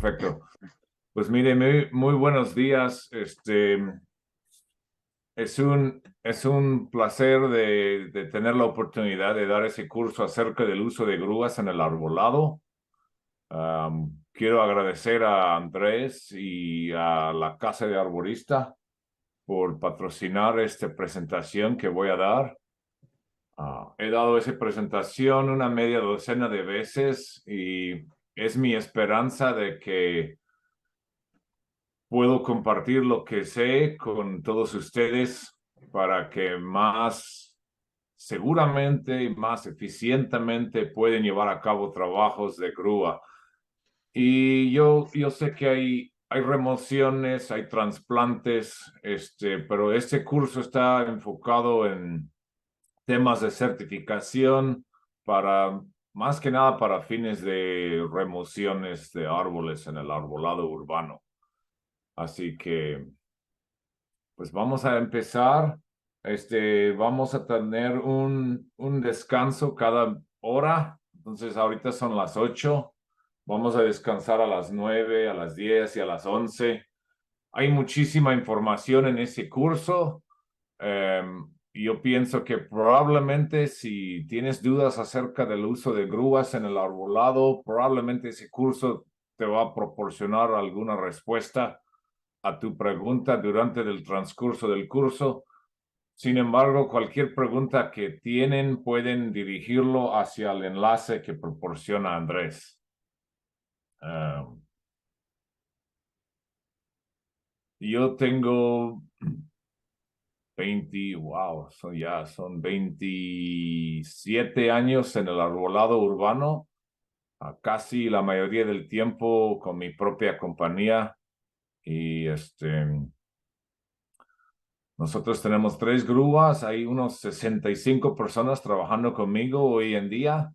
Perfecto. Pues mire, muy buenos días. Es un placer de tener la oportunidad de dar ese curso acerca del uso de grúas en el arbolado. Quiero agradecer a Andrés y a la Casa de Arborista por patrocinar esta presentación que voy a dar. He dado esa presentación una media docena de veces y es mi esperanza de que puedo compartir lo que sé con todos ustedes para que más seguramente y más eficientemente pueden llevar a cabo trabajos de grúa. Y yo sé que hay remociones, hay trasplantes, pero este curso está enfocado en temas de certificación para, más que nada para fines de remociones de árboles en el arbolado urbano. Así que, pues vamos a empezar. Vamos a tener un descanso cada hora. Entonces, ahorita son las 8. Vamos a descansar a las 9, a las 10 y a las 11. Hay muchísima información en ese curso. Yo pienso que probablemente si tienes dudas acerca del uso de grúas en el arbolado, probablemente ese curso te va a proporcionar alguna respuesta a tu pregunta durante el transcurso del curso. Sin embargo, cualquier pregunta que tienen pueden dirigirlo hacia el enlace que proporciona Andrés. Yo tengo son 27 años en el arbolado urbano, casi la mayoría del tiempo con mi propia compañía. Y nosotros tenemos 3 grúas, hay unos 65 personas trabajando conmigo hoy en día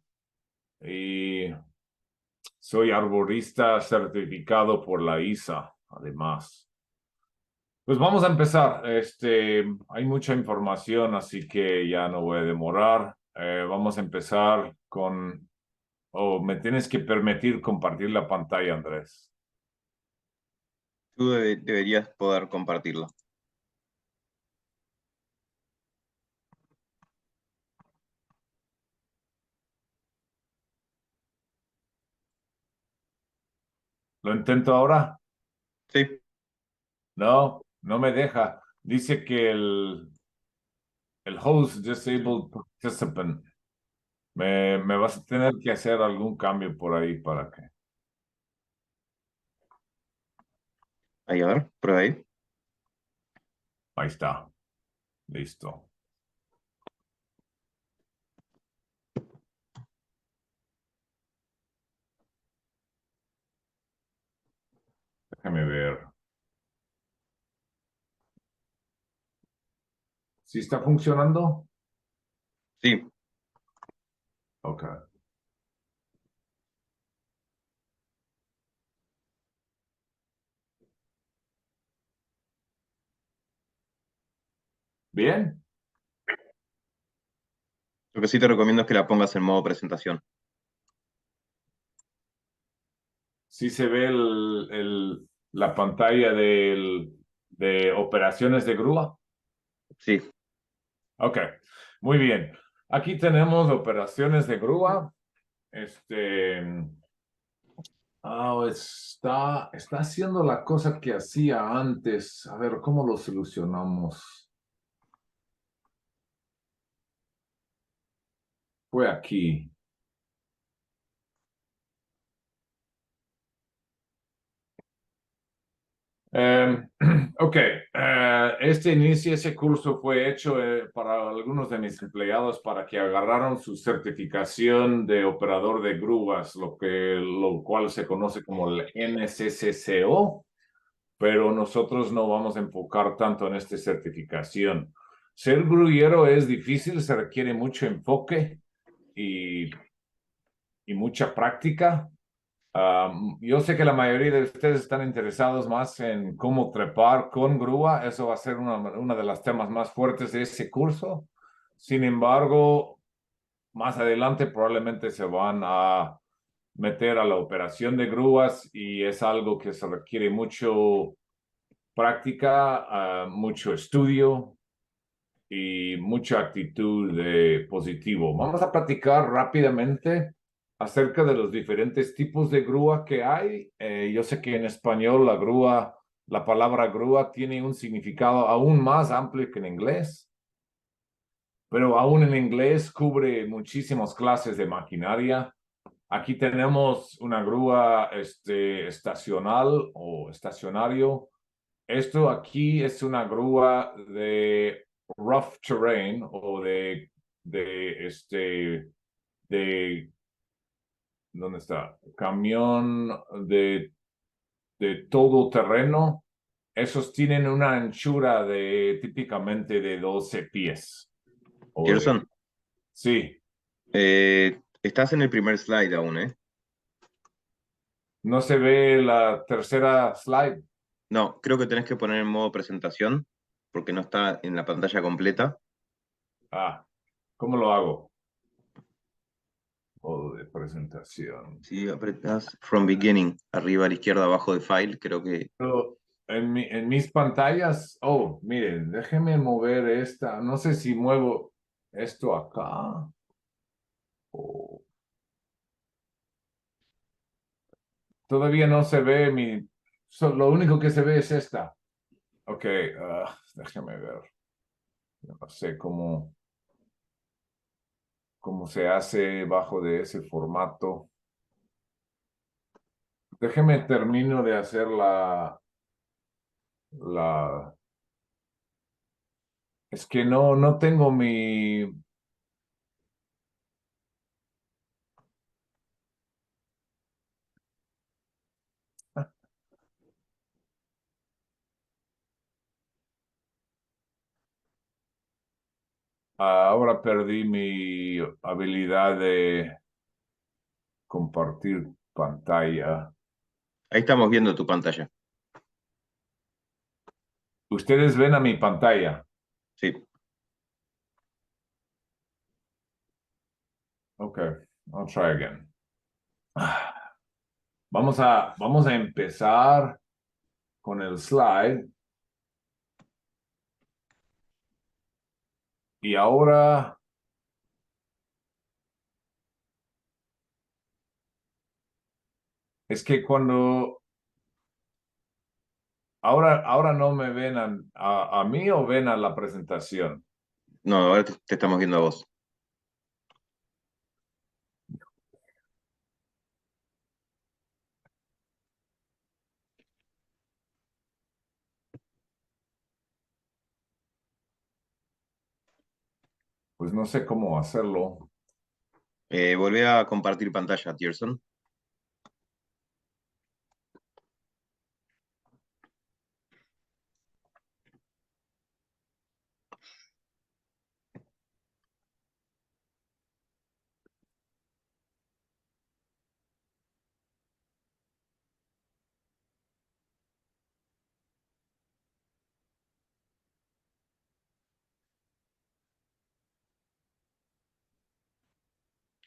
y soy arborista certificado por la ISA, además. Pues vamos a empezar. Hay mucha información, así que ya no voy a demorar. Vamos a empezar con... Oh, me tienes que permitir compartir la pantalla, Andrés. Tú deberías poder compartirlo. ¿Lo intento ahora? Sí, No, no me deja. Dice que el host disabled participant. Me vas a tener que hacer algún cambio por ahí para que... ahí a ver, prueba ahí. Ahí está. Listo. Déjame ver. ¿Sí está funcionando? Sí, Ok. Bien. lo que sí te recomiendo es que la pongas en modo presentación. Sí se ve la pantalla de operaciones de grúa. Sí, Ok, muy bien. Aquí tenemos operaciones de grúa. Está haciendo la cosa que hacía antes. A ver, ¿cómo lo solucionamos? Fue aquí. Ok, ese curso fue hecho para algunos de mis empleados para que agarraran su certificación de operador de grúas, lo cual se conoce como el NCCCO, pero nosotros no vamos a enfocar tanto en esta certificación. Ser grullero es difícil, se requiere mucho enfoque y, y mucha práctica. Yo sé que la mayoría de ustedes están interesados más en cómo trepar con grúa. Eso va a ser una de las temas más fuertes de ese curso. Sin embargo, más adelante probablemente se van a meter a la operación de grúas y es algo que se requiere mucho práctica, mucho estudio y mucha actitud de positivo. Vamos a platicar rápidamente acerca de los diferentes tipos de grúa que hay. Yo sé que en español la palabra grúa tiene un significado aún más amplio que en inglés, pero aún en inglés cubre muchísimas clases de maquinaria. Aquí tenemos una grúa estacional o estacionario. Esto aquí es una grúa de rough terrain o de, ¿dónde está? Camión de todo terreno. Esos tienen una anchura típicamente de 12 pies. Gerson, Sí, estás en el primer slide aún, ¿eh? no se ve la tercera slide. No, creo que tenés que poner en modo presentación, porque no está en la pantalla completa. Ah, ¿cómo lo hago? Modo de presentación. Si apretás From Beginning, arriba a la izquierda, abajo de File, creo que... Pero en mis pantallas, miren, déjenme mover esta. No sé si muevo esto acá. o- Todavía no se ve lo único que se ve es esta. Ok, déjenme ver. No sé cómo se hace bajo de ese formato. Déjenme termino de hacer la. Es que no tengo ahora perdí mi habilidad de compartir pantalla. Ahí estamos viendo tu pantalla. Ustedes ven a mi pantalla. Sí. Ok, I'll try again. Vamos a empezar con el slide. Y ahora es que ahora no me ven a mí o ven a la presentación. No, ahora te estamos viendo a vos. Pues no sé cómo hacerlo. Volvé a compartir pantalla, Tierson.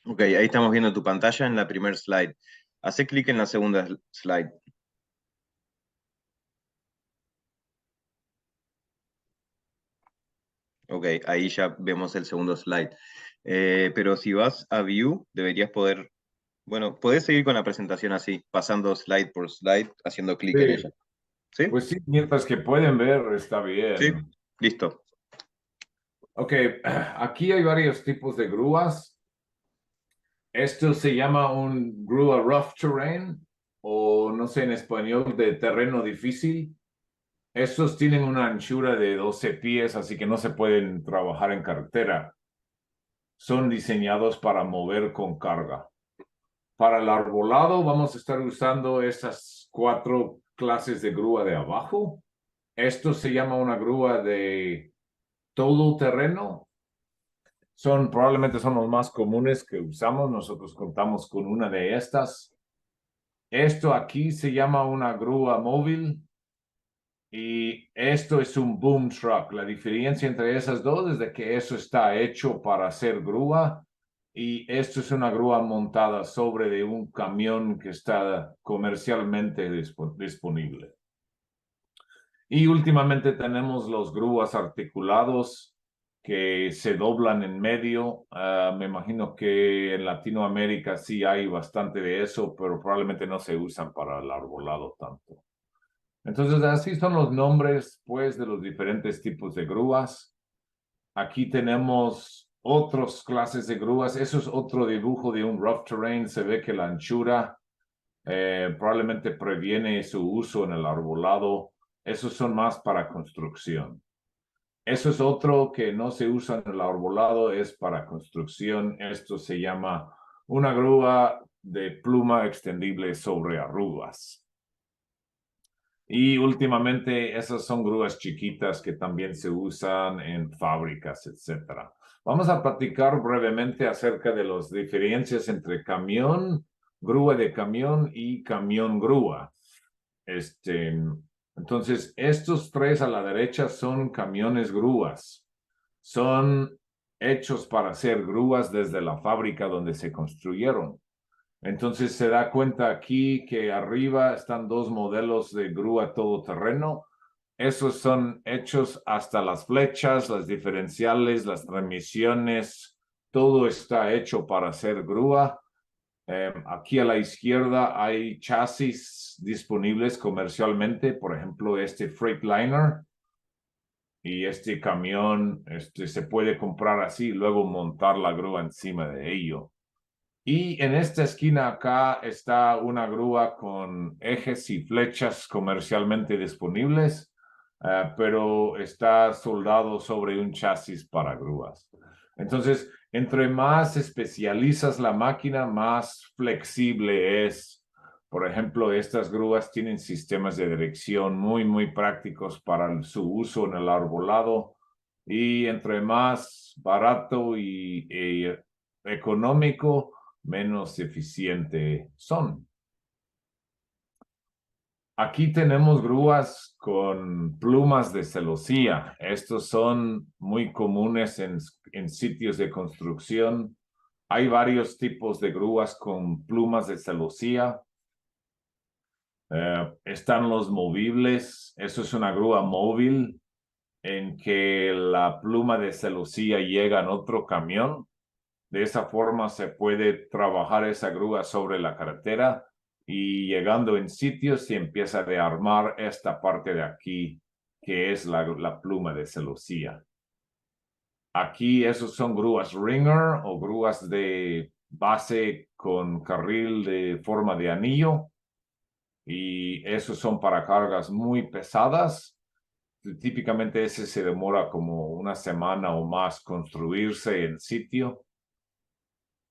Ok, ahí estamos viendo tu pantalla en la primer slide. Hace clic en la segunda slide. Ok, ahí ya vemos el segundo slide. Pero si vas a View, deberías poder, bueno, podés seguir con la presentación así, pasando slide por slide, haciendo clic en Sí, ella. ¿Sí? pues sí, mientras que pueden ver, está Sí, bien. listo. Ok, aquí hay varios tipos de grúas. Esto se llama un grúa rough terrain o no sé en español de terreno difícil. Estos tienen una anchura de 12 pies, así que no se pueden trabajar en carretera. Son diseñados para mover con carga. Para el arbolado vamos a estar usando esas 4 clases de grúa de abajo. Esto se llama una grúa de todo terreno. Probablemente son los más comunes que usamos. Nosotros contamos con una de estas. Esto aquí se llama una grúa móvil y esto es un boom truck. La diferencia entre esas dos es de que eso está hecho para hacer grúa y esto es una grúa montada sobre de un camión que está comercialmente disponible. Y últimamente tenemos los grúas articulados que se doblan en medio. Me imagino que en Latinoamérica sí hay bastante de eso, pero probablemente no se usan para el arbolado tanto. Entonces, así son los nombres, pues, de los diferentes tipos de grúas. Aquí tenemos otras clases de grúas. Eso es otro dibujo de un rough terrain. Se ve que la anchura probablemente previene su uso en el arbolado. Esos son más para construcción. Eso es otro que no se usa en el arbolado, es para construcción. Esto se llama una grúa de pluma extendible sobre arrugas. Y últimamente esas son grúas chiquitas que también se usan en fábricas, etc. Vamos a platicar brevemente acerca de las diferencias entre camión, grúa de camión y camión grúa. Entonces, estos tres a la derecha son camiones grúas. Son hechos para hacer grúas desde la fábrica donde se construyeron. Entonces se da cuenta aquí que arriba están dos modelos de grúa todoterreno. Esos son hechos hasta las flechas, las diferenciales, las transmisiones. Todo está hecho para hacer grúa. Aquí a la izquierda hay chasis disponibles comercialmente, por ejemplo, este Freightliner y este camión se puede comprar así y luego montar la grúa encima de ello. Y en esta esquina acá está una grúa con ejes y flechas comercialmente disponibles, pero está soldado sobre un chasis para grúas. Entonces, entre más especializas la máquina, más flexible es. Por ejemplo, estas grúas tienen sistemas de dirección muy prácticos para su uso en el arbolado. Y entre más barato y económico, menos eficiente son. Aquí tenemos grúas con plumas de celosía. Estos son muy comunes en sitios de construcción. Hay varios tipos de grúas con plumas de celosía. Están los movibles. Eso es una grúa móvil en que la pluma de celosía llega en otro camión. De esa forma se puede trabajar esa grúa sobre la carretera y llegando en sitios se empieza a rearmar esta parte de aquí, que es la pluma de celosía. Aquí esos son grúas Ringer o grúas de base con carril de forma de anillo y esos son para cargas muy pesadas. Típicamente ese se demora como una semana o más construirse en sitio.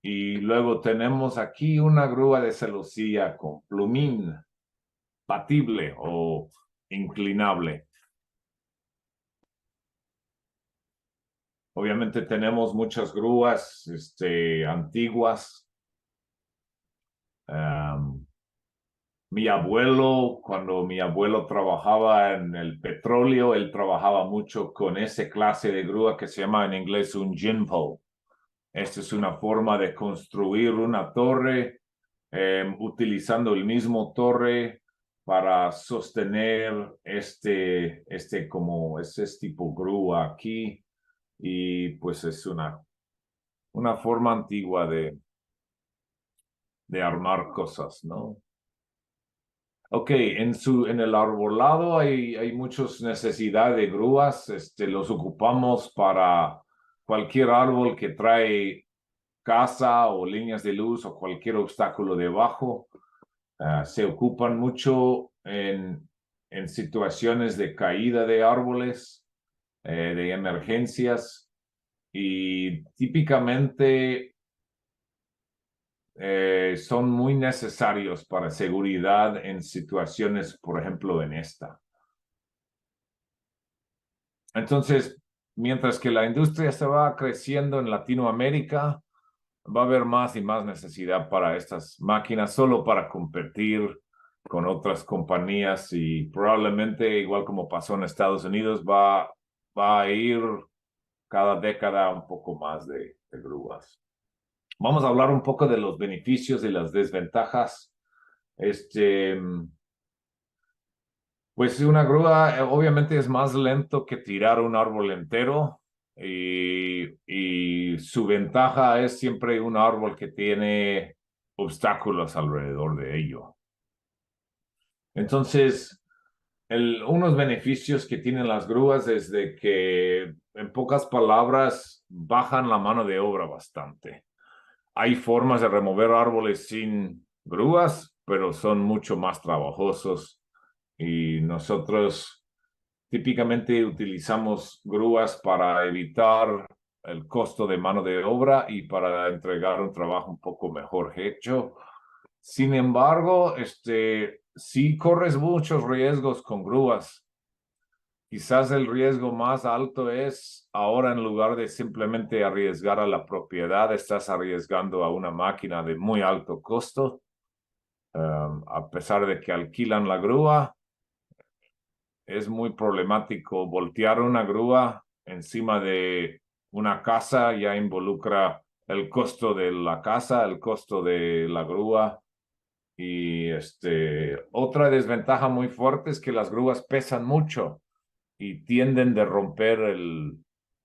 Y luego tenemos aquí una grúa de celosía con plumín batible o inclinable. Obviamente tenemos muchas grúas antiguas. Mi abuelo, cuando mi abuelo trabajaba en el petróleo, él trabajaba mucho con esa clase de grúa que se llama en inglés un ginpole. Esta es una forma de construir una torre utilizando el mismo torre para sostener como ese tipo grúa aquí y pues es una forma antigua de armar cosas, ¿no? Ok, en el arbolado hay muchas necesidades de grúas, los ocupamos para cualquier árbol que trae casa o líneas de luz o cualquier obstáculo debajo. Se ocupan mucho en situaciones de caída de árboles, de emergencias y típicamente son muy necesarios para seguridad en situaciones, por ejemplo, en esta. Entonces, mientras que la industria se va creciendo en Latinoamérica, va a haber más y más necesidad para estas máquinas solo para competir con otras compañías y probablemente, igual como pasó en Estados Unidos, va a ir cada década un poco más de grúas. Vamos a hablar un poco de los beneficios y las desventajas. Este, pues una grúa obviamente es más lento que tirar un árbol entero y su ventaja es siempre un árbol que tiene obstáculos alrededor de ello. Entonces, unos beneficios que tienen las grúas es de que, en pocas palabras, bajan la mano de obra bastante. Hay formas de remover árboles sin grúas, pero son mucho más trabajosos y nosotros típicamente utilizamos grúas para evitar el costo de mano de obra y para entregar un trabajo un poco mejor hecho. Sin embargo, sí corres muchos riesgos con grúas. Quizás el riesgo más alto es ahora en lugar de simplemente arriesgar a la propiedad, estás arriesgando a una máquina de muy alto costo. A pesar de que alquilan la grúa, es muy problemático. Voltear una grúa encima de una casa ya involucra el costo de la casa, el costo de la grúa. Y otra desventaja muy fuerte es que las grúas pesan mucho y tienden de romper el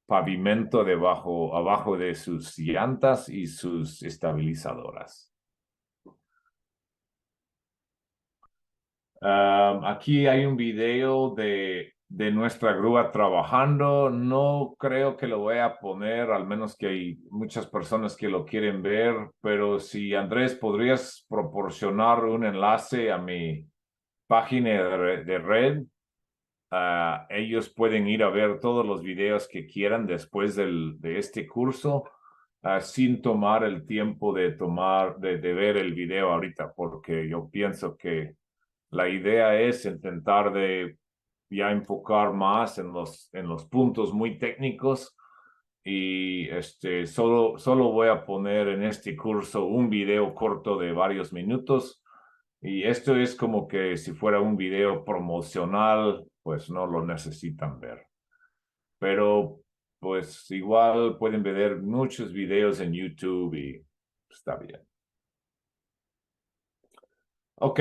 pavimento debajo, abajo de sus llantas y sus estabilizadoras. Aquí hay un video de nuestra grúa trabajando. No creo que lo voy a poner, al menos que hay muchas personas que lo quieren ver, pero si Andrés, podrías proporcionar un enlace a mi página de red. Ellos pueden ir a ver todos los videos que quieran después de este curso, sin tomar el tiempo de ver el video ahorita, porque yo pienso que la idea es intentar de ya enfocar más en los puntos muy técnicos y solo voy a poner en este curso un video corto de varios minutos y esto es como que si fuera un video promocional, pues no lo necesitan ver. Pero pues igual pueden ver muchos videos en YouTube y está bien. Ok,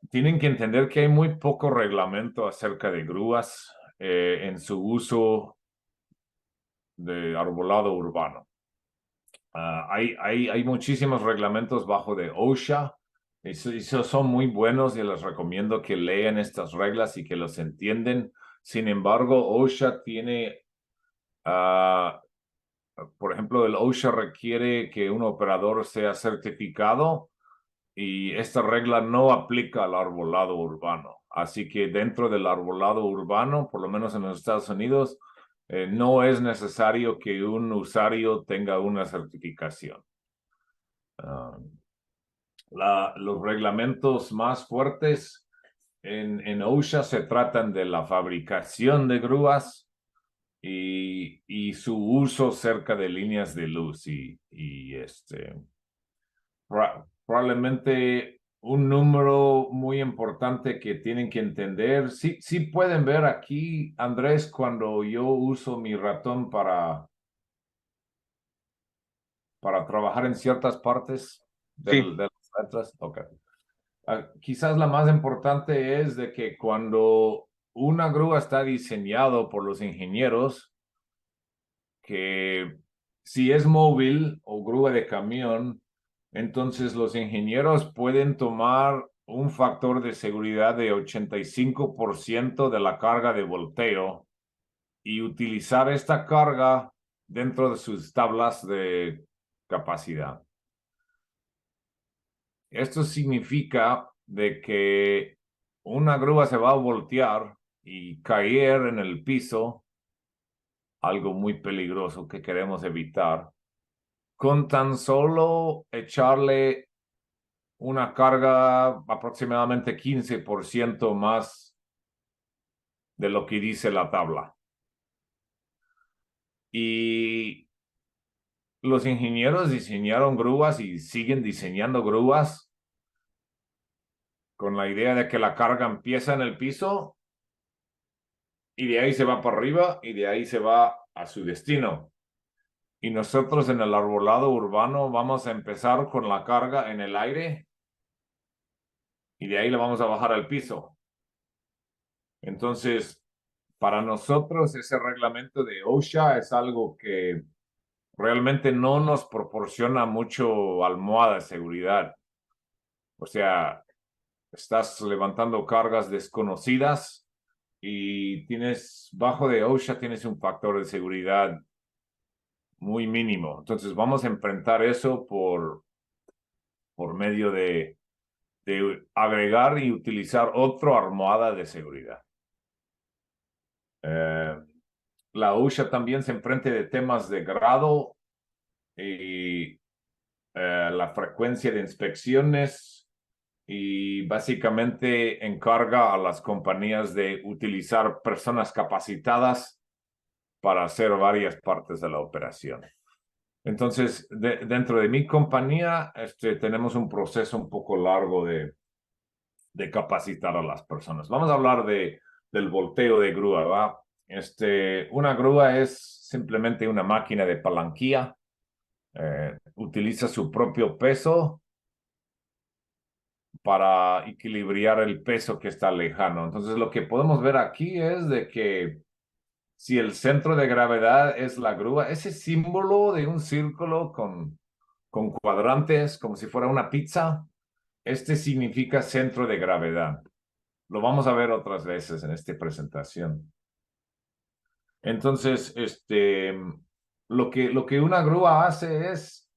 tienen que entender que hay muy poco reglamento acerca de grúas en su uso de arbolado urbano. Hay muchísimos reglamentos bajo de OSHA. Esos son muy buenos y les recomiendo que lean estas reglas y que los entienden. Sin embargo, OSHA tiene, ah, por ejemplo, el OSHA requiere que un operador sea certificado y esta regla no aplica al arbolado urbano. Así que dentro del arbolado urbano, por lo menos en los Estados Unidos, no es necesario que un usuario tenga una certificación. Ah, los reglamentos más fuertes en OSHA se tratan de la fabricación de grúas y su uso cerca de líneas de luz probablemente un número muy importante que tienen que entender. Sí, sí pueden ver aquí, Andrés, cuando yo uso mi ratón para trabajar en ciertas partes Sí, de las letras. Ok. Quizás la más importante es de que cuando una grúa está diseñado por los ingenieros, que si es móvil o grúa de camión, entonces los ingenieros pueden tomar un factor de seguridad de 85% de la carga de volteo y utilizar esta carga dentro de sus tablas de capacidad. Esto significa de que una grúa se va a voltear y caer en el piso, algo muy peligroso que queremos evitar, con tan solo echarle una carga aproximadamente 15% más de lo que dice la tabla. Y los ingenieros diseñaron grúas y siguen diseñando grúas con la idea de que la carga empieza en el piso y de ahí se va para arriba y de ahí se va a su destino. Y nosotros en el arbolado urbano vamos a empezar con la carga en el aire y de ahí la vamos a bajar al piso. Entonces, para nosotros ese reglamento de OSHA es algo que realmente no nos proporciona mucho almohada de seguridad. O sea, estás levantando cargas desconocidas y bajo de OSHA tienes un factor de seguridad muy mínimo. Entonces vamos a enfrentar eso por medio de agregar y utilizar otra almohada de seguridad. La OSHA también se enfrenta de temas de grado y la frecuencia de inspecciones y básicamente encarga a las compañías de utilizar personas capacitadas para hacer varias partes de la operación. Entonces, dentro de mi compañía, tenemos un proceso un poco largo de capacitar a las personas. Vamos a hablar del volteo de grúa, ¿va? Una grúa es simplemente una máquina de palanquía. Utiliza su propio peso para equilibrar el peso que está lejano. Entonces, lo que podemos ver aquí es de que si el centro de gravedad es la grúa, ese símbolo de un círculo con cuadrantes, como si fuera una pizza, significa centro de gravedad. Lo vamos a ver otras veces en esta presentación. Entonces, lo que una grúa hace es,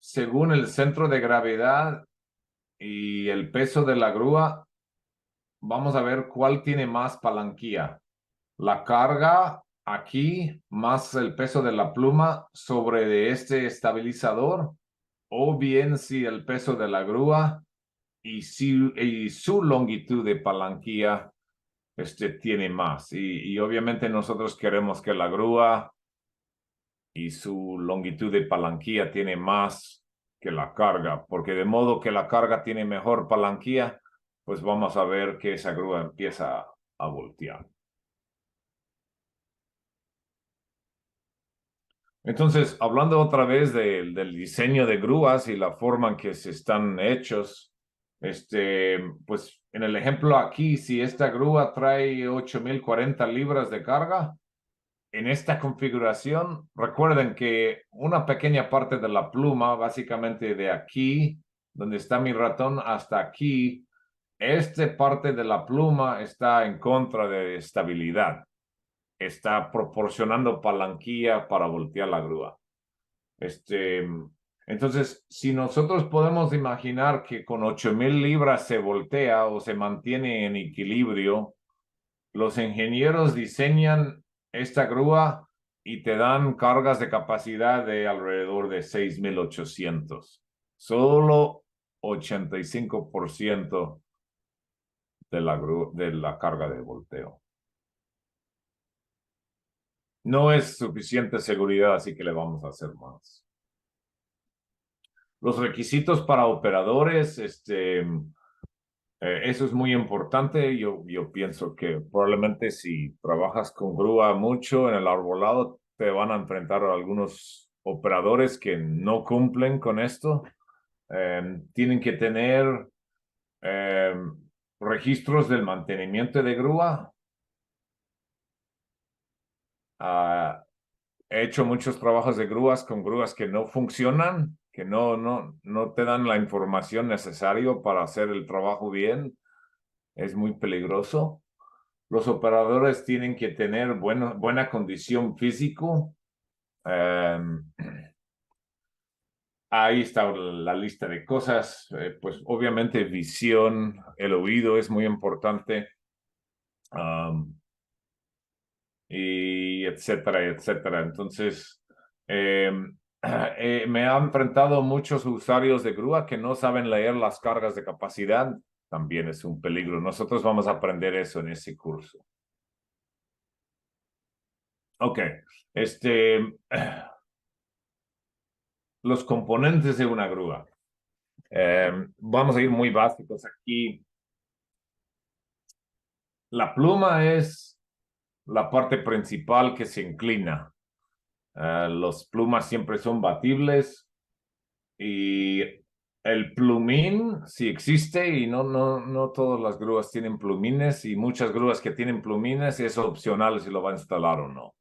según el centro de gravedad y el peso de la grúa, vamos a ver cuál tiene más palanquía. La carga aquí más el peso de la pluma sobre de este estabilizador, o bien si el peso de la grúa y su longitud de palanquía tiene más. Y obviamente nosotros queremos que la grúa y su longitud de palanquía tiene más que la carga, porque de modo que la carga tiene mejor palanquía, pues vamos a ver que esa grúa empieza a voltear. Entonces, hablando otra vez del diseño de grúas y la forma en que se están hechos, pues en el ejemplo aquí, si esta grúa trae 8,040 libras de carga, en esta configuración, recuerden que una pequeña parte de la pluma, básicamente de aquí, donde está mi ratón, hasta aquí, esta parte de la pluma está en contra de estabilidad. Está proporcionando palanquía para voltear la grúa. Entonces, si nosotros podemos imaginar que con 8,000 libras se voltea o se mantiene en equilibrio, los ingenieros diseñan esta grúa y te dan cargas de capacidad de alrededor de 6,800. Solo 85% de la carga de volteo. No es suficiente seguridad, así que le vamos a hacer más. Los requisitos para operadores, eso es muy importante. Yo pienso que probablemente si trabajas con grúa mucho en el arbolado, te van a enfrentar a algunos operadores que no cumplen con esto. Tienen que tener registros del mantenimiento de grúa. He hecho muchos trabajos de grúas con grúas que no funcionan, que no te dan la información necesaria para hacer el trabajo bien. Es muy peligroso. Los operadores tienen que tener buena condición físico. Ahí está la lista de cosas. Pues obviamente visión, el oído es muy importante. Y etcétera, etcétera. Entonces, me han enfrentado muchos usuarios de grúa que no saben leer las cargas de capacidad. También es un peligro. Nosotros vamos a aprender eso en ese curso. Ok, los componentes de una grúa. Vamos a ir muy básicos aquí. La pluma es la parte principal que se inclina. Los plumas siempre son batibles y el plumín sí existe y no todas las grúas tienen plumines y muchas grúas que tienen plumines es opcional si lo va a instalar o no.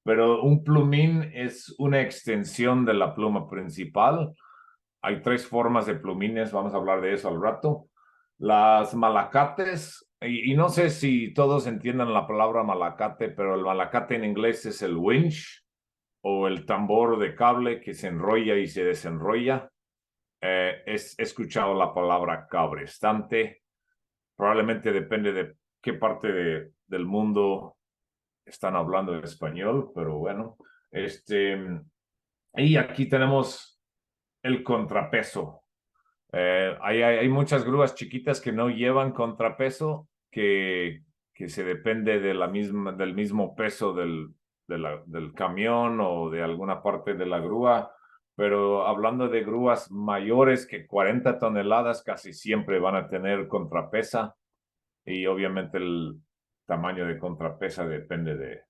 Pero un plumín es una extensión de la pluma principal. Hay tres formas de plumines, vamos a hablar de eso al rato. Las malacates, y no sé si todos entiendan la palabra malacate, pero el malacate en inglés es el winch o el tambor de cable que se enrolla y se desenrolla. He escuchado la palabra cabrestante. Probablemente depende de qué parte del mundo están hablando en español, pero bueno. Y aquí tenemos el contrapeso. Hay muchas grúas chiquitas que no llevan contrapeso, que se depende de del mismo peso del camión o de alguna parte de la grúa. Pero hablando de grúas mayores que 40 toneladas, casi siempre van a tener contrapesa y obviamente el tamaño de contrapesa depende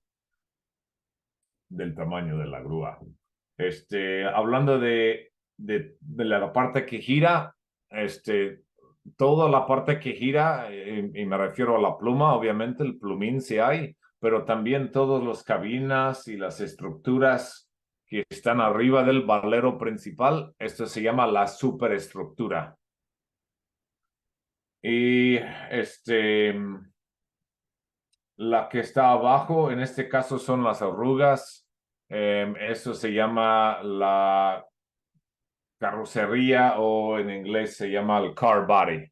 del tamaño de la grúa. Hablando de la parte que gira, toda la parte que gira, y me refiero a la pluma, obviamente el plumín sí hay, pero también todas las cabinas y las estructuras que están arriba del valero principal, esto se llama la superestructura. Y la que está abajo, en este caso son las arrugas. Eso se llama la carrocería o en inglés se llama el car body.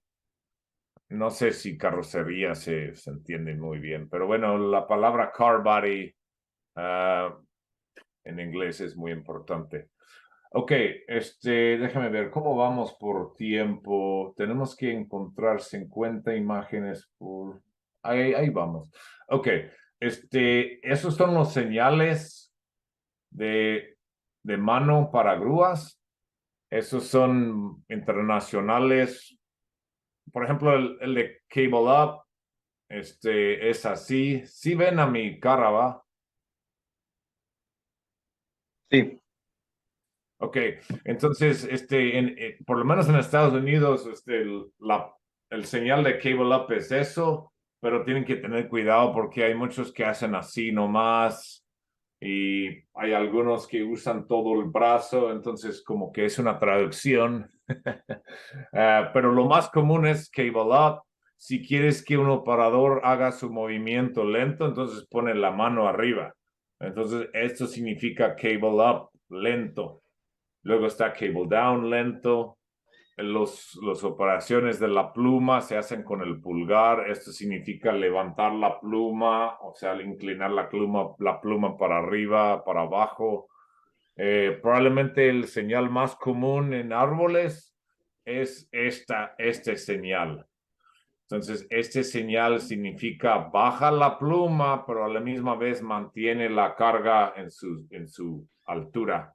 No sé si carrocería se entiende muy bien, pero bueno, la palabra car body en inglés es muy importante. Ok, déjame ver, ¿cómo vamos por tiempo? Tenemos que encontrar 50 imágenes por... Ahí vamos. Ok, esos son los señales de mano para grúas. Esos son internacionales. Por ejemplo, el de Cable Up, es así. Si ven a mi cara, ¿va? Sí, Ok, entonces, por lo menos en Estados Unidos, el señal de cable up es eso, pero tienen que tener cuidado porque hay muchos que hacen así nomás y hay algunos que usan todo el brazo, entonces como que es una traducción. Pero lo más común es cable up. Si quieres que un operador haga su movimiento lento, entonces pone la mano arriba. Entonces, esto significa cable up, lento. Luego está cable down lento. Las operaciones de la pluma se hacen con el pulgar. Esto significa levantar la pluma, o sea, inclinar la pluma para arriba, para abajo. Probablemente el señal más común en árboles es este señal. Entonces, este señal significa baja la pluma, pero a la misma vez mantiene la carga en su altura.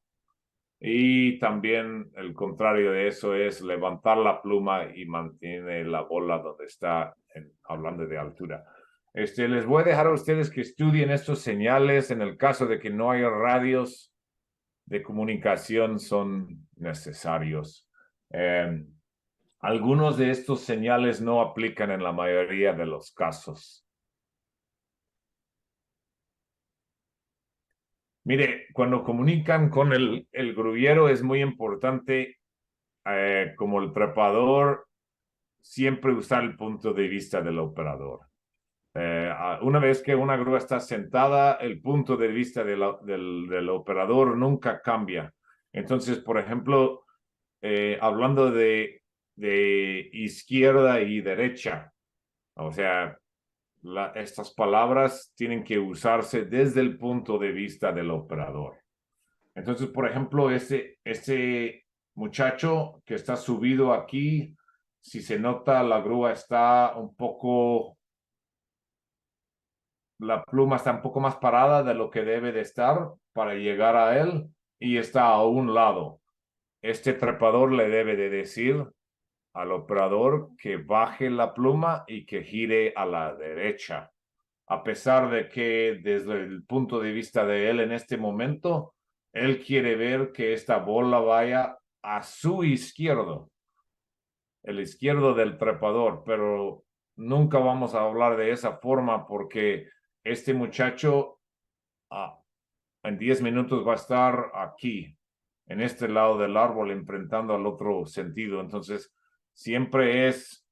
Y también el contrario de eso es levantar la pluma y mantiene la bola donde está hablando de altura. Les voy a dejar a ustedes que estudien estos señales. En el caso de que no haya radios de comunicación, son necesarios. Algunos de estos señales no aplican en la mayoría de los casos. Mire, cuando comunican con el grullero es muy importante, como el trepador, siempre usar el punto de vista del operador. Una vez que una grúa está sentada, el punto de vista del operador nunca cambia. Entonces, por ejemplo, hablando de izquierda y derecha, o sea, estas palabras tienen que usarse desde el punto de vista del operador. Entonces, por ejemplo, ese muchacho que está subido aquí, si se nota, la grúa está la pluma está un poco más parada de lo que debe de estar para llegar a él y está a un lado. Este trepador le debe de decir al operador que baje la pluma y que gire a la derecha. a pesar de que desde el punto de vista de él en este momento, él quiere ver que esta bola vaya a su izquierdo, el izquierdo del trepador, pero nunca vamos a hablar de esa forma porque este muchacho en 10 minutos va a estar aquí, en este lado del árbol, enfrentando al otro sentido. Entonces, siempre es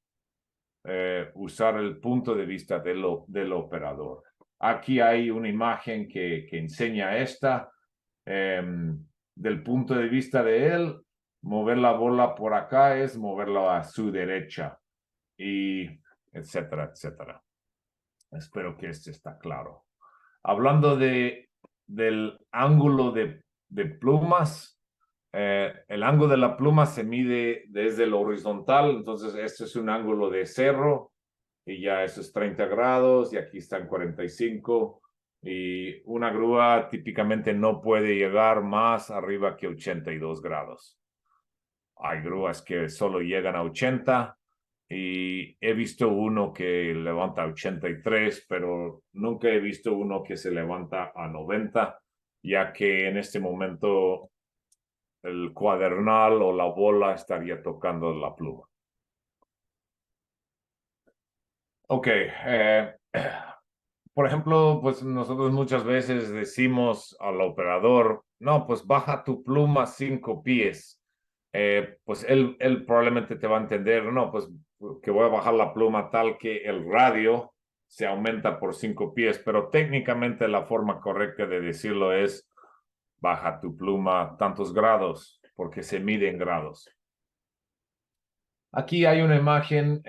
usar el punto de vista del operador. Aquí hay una imagen que enseña esta. Del punto de vista de él, mover la bola por acá es moverla a su derecha y etcétera, etcétera. Espero que este está claro. Hablando del ángulo de plumas, el ángulo de la pluma se mide desde el horizontal, entonces este es un ángulo de cerro y ya eso es 30 grados y aquí están 45 y una grúa típicamente no puede llegar más arriba que 82 grados. Hay grúas que solo llegan a 80 y he visto uno que levanta 83, pero nunca he visto uno que se levanta a 90, ya que en este momento el cuadernal o la bola estaría tocando la pluma. Ok, por ejemplo, pues nosotros muchas veces decimos al operador, no, pues baja tu pluma 5 pies. Pues él probablemente te va a entender, no, pues que voy a bajar la pluma tal que el radio se aumenta por 5 pies, pero técnicamente la forma correcta de decirlo es baja tu pluma tantos grados, porque se mide en grados. Aquí hay una imagen,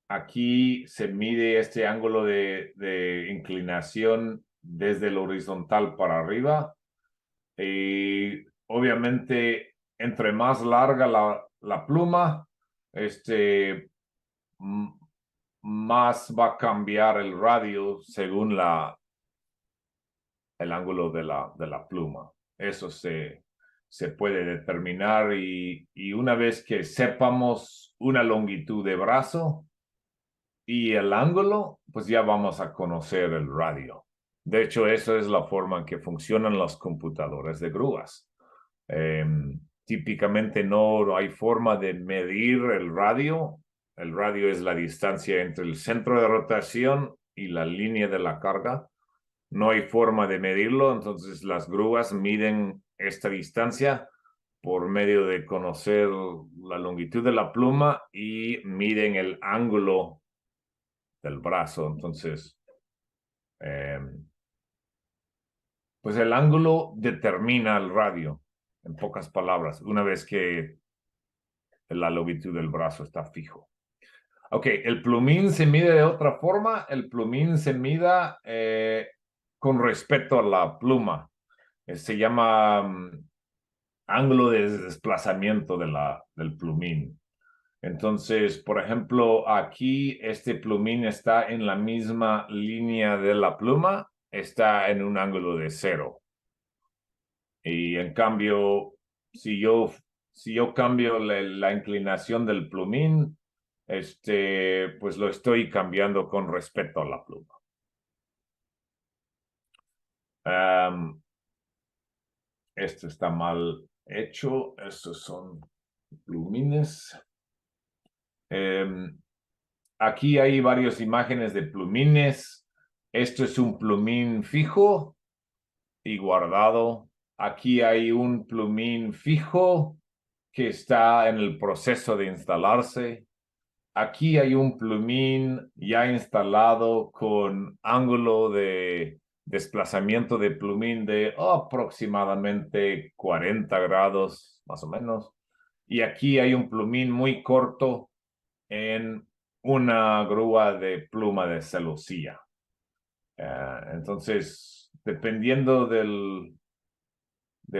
aquí se mide este ángulo de inclinación desde el horizontal para arriba. Y obviamente, entre más larga la pluma, más va a cambiar el radio según el ángulo de la pluma. Eso se puede determinar y una vez que sepamos una longitud de brazo, y el ángulo, pues ya vamos a conocer el radio. De hecho, esa es la forma en que funcionan las computadoras de grúas. Típicamente no hay forma de medir el radio. El radio es la distancia entre el centro de rotación y la línea de la carga. No hay forma de medirlo, entonces las grúas miden esta distancia por medio de conocer la longitud de la pluma y miden el ángulo del brazo. Entonces, pues el ángulo determina el radio, en pocas palabras, una vez que la longitud del brazo está fijo. Ok, el plumín se mide de otra forma. El plumín se mida con respecto a la pluma. Se llama ángulo de desplazamiento del plumín. Entonces, por ejemplo, aquí este plumín está en la misma línea de la pluma, está en un ángulo de 0. Y en cambio, si yo cambio la inclinación del plumín, pues lo estoy cambiando con respecto a la pluma. Esto está mal hecho. Estos son plumines. Aquí hay varias imágenes de plumines. Esto es un plumín fijo y guardado. Aquí hay un plumín fijo que está en el proceso de instalarse. Aquí hay un plumín ya instalado con ángulo de desplazamiento de plumín de aproximadamente 40 grados, más o menos. Y aquí hay un plumín muy corto en una grúa de pluma de celosía. Entonces, dependiendo de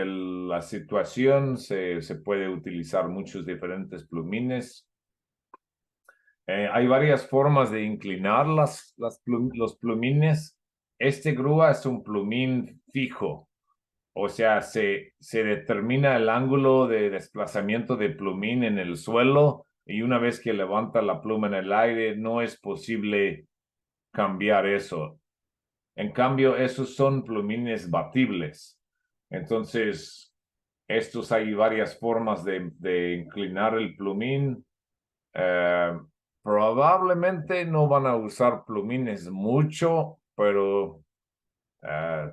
la situación, se puede utilizar muchos diferentes plumines. Hay varias formas de inclinar los plumines. Este grúa es un plumín fijo, o sea, se determina el ángulo de desplazamiento de plumín en el suelo y una vez que levanta la pluma en el aire, no es posible cambiar eso. En cambio, esos son plumines batibles. Entonces, estos hay varias formas de inclinar el plumín. Probablemente no van a usar plumines mucho, pero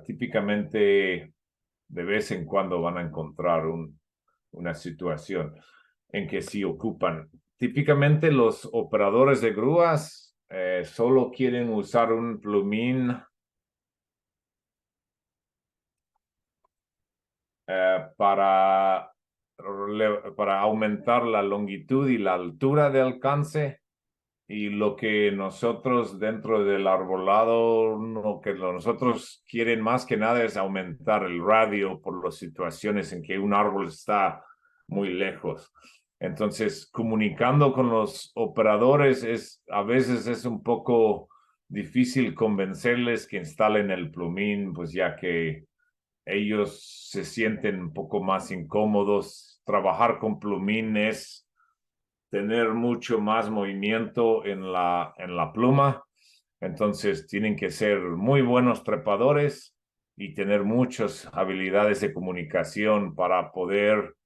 típicamente de vez en cuando van a encontrar una situación en que sí ocupan. Típicamente los operadores de grúas solo quieren usar un plumín para aumentar la longitud y la altura de alcance. Y lo que nosotros dentro del arbolado, lo que nosotros quieren más que nada es aumentar el radio por las situaciones en que un árbol está muy lejos. Entonces, comunicando con los operadores a veces es un poco difícil convencerles que instalen el plumín, pues ya que ellos se sienten un poco más incómodos. Trabajar con plumín es tener mucho más movimiento en la pluma. Entonces tienen que ser muy buenos trepadores y tener muchas habilidades de comunicación para poder,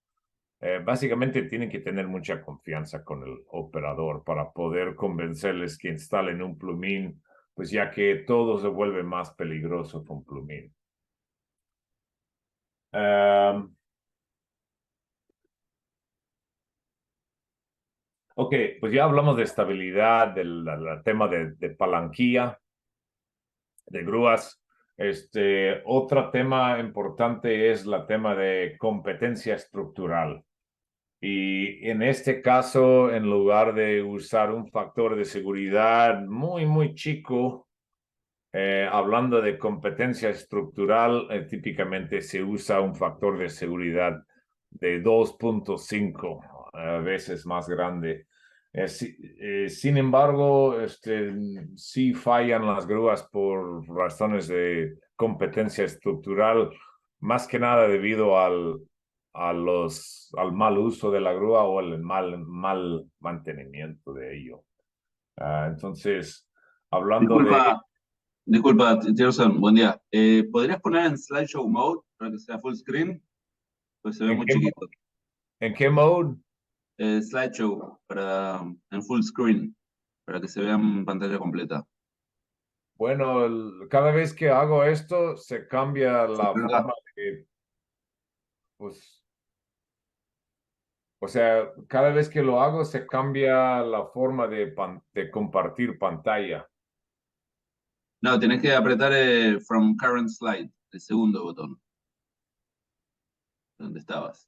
básicamente tienen que tener mucha confianza con el operador para poder convencerles que instalen un plumín, pues ya que todo se vuelve más peligroso con plumín. Ok, pues ya hablamos de estabilidad, del tema de palanquía, de grúas. Otro tema importante es el tema de competencia estructural. Y en este caso, en lugar de usar un factor de seguridad muy, muy chico, hablando de competencia estructural, típicamente se usa un factor de seguridad de 2.5 veces más grande. Sin embargo, sí fallan las grúas por razones de competencia estructural, más que nada debido al mal uso de la grúa o el mal mantenimiento de ello. Entonces, hablando de... Disculpa, disculpa, Tierson, buen día. ¿Podrías poner en slideshow mode para que sea full screen? Pues se ve ¿En muy qué, chiquito. en qué mode? Slideshow en full screen, para que se vea en pantalla completa. Bueno, cada vez que hago esto, se cambia la Acá. forma de, pues, o sea, cada vez que lo hago, se cambia la forma de compartir pantalla. No, tenés que apretar From Current Slide, el segundo botón, donde estabas.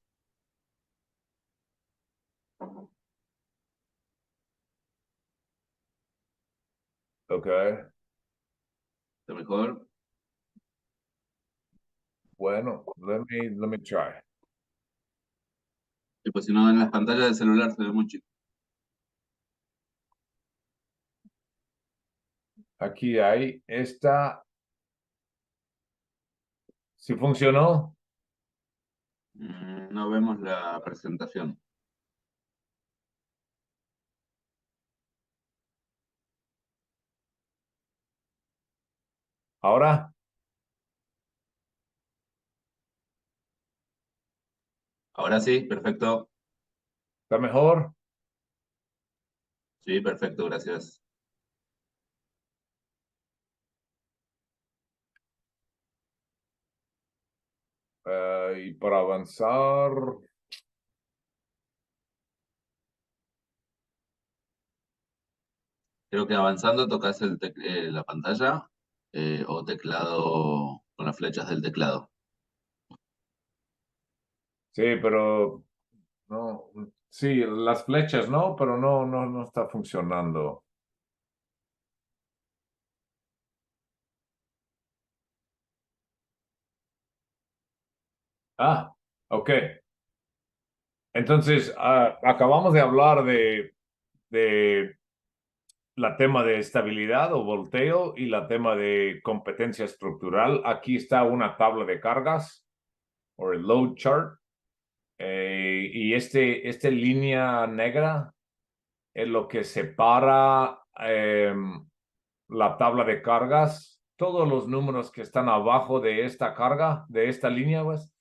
Ok, ¿Está mejor? bueno, let me try. Y pues si no, en las pantallas del celular se ve muy chico. Aquí hay esta. ¿Sí funcionó? No vemos la presentación. ¿Ahora? Ahora sí, perfecto. ¿Está mejor? Sí, perfecto, gracias. Y para avanzar, Creo que avanzando tocas la pantalla o teclado con las flechas del teclado. sí, pero no, sí, las flechas no, pero no está funcionando. Ah, ok. Entonces, acabamos de hablar de la tema de estabilidad o volteo y la tema de competencia estructural. Aquí está una tabla de cargas o el load chart. Y esta línea negra es lo que separa la tabla de cargas. Todos los números que están abajo de esta carga, de esta línea, pues,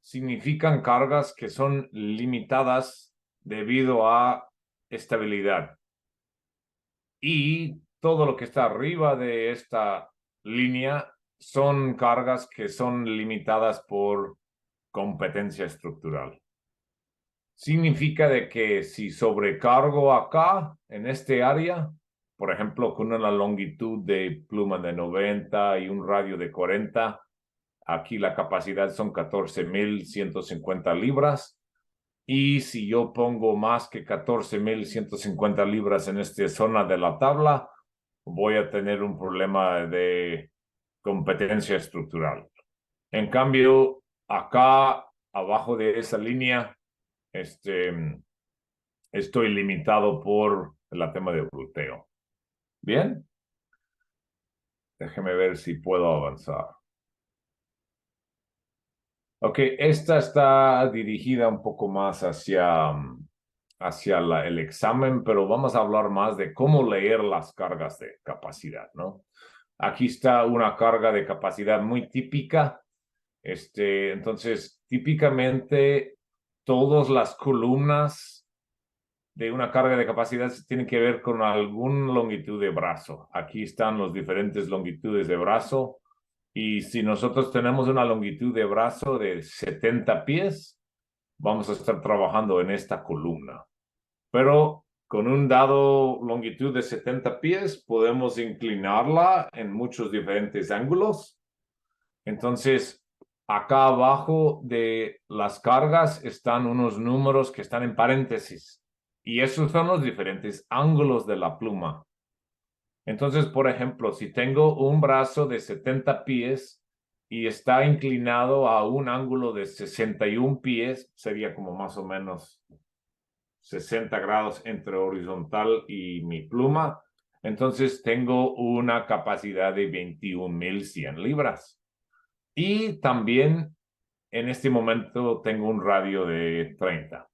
significan cargas que son limitadas debido a estabilidad. Y todo lo que está arriba de esta línea son cargas que son limitadas por competencia estructural. Significa de que si sobrecargo acá, en este área, por ejemplo, con una longitud de pluma de 90 y un radio de 40, aquí la capacidad son 14,150 libras. Y si yo pongo más que 14,150 libras en esta zona de la tabla, voy a tener un problema de competencia estructural. En cambio, acá, abajo de esa línea, estoy limitado por el tema de volteo. Bien, déjeme ver si puedo avanzar. Ok, esta está dirigida un poco más hacia el examen, pero vamos a hablar más de cómo leer las cargas de capacidad, ¿no? Aquí está una carga de capacidad muy típica. Entonces, típicamente, todas las columnas de una carga de capacidad tienen que ver con alguna longitud de brazo. Aquí están las diferentes longitudes de brazo. Y si nosotros tenemos una longitud de brazo de 70 pies, vamos a estar trabajando en esta columna. Pero con un dado longitud de 70 pies, podemos inclinarla en muchos diferentes ángulos. Entonces, acá abajo de las cargas están unos números que están en paréntesis. Y esos son los diferentes ángulos de la pluma. Entonces, por ejemplo, si tengo un brazo de 70 pies y está inclinado a un ángulo de 61 pies, sería como más o menos 60 grados entre horizontal y mi pluma. Entonces, tengo una capacidad de 21,100 libras. Y también en este momento tengo un radio de 30.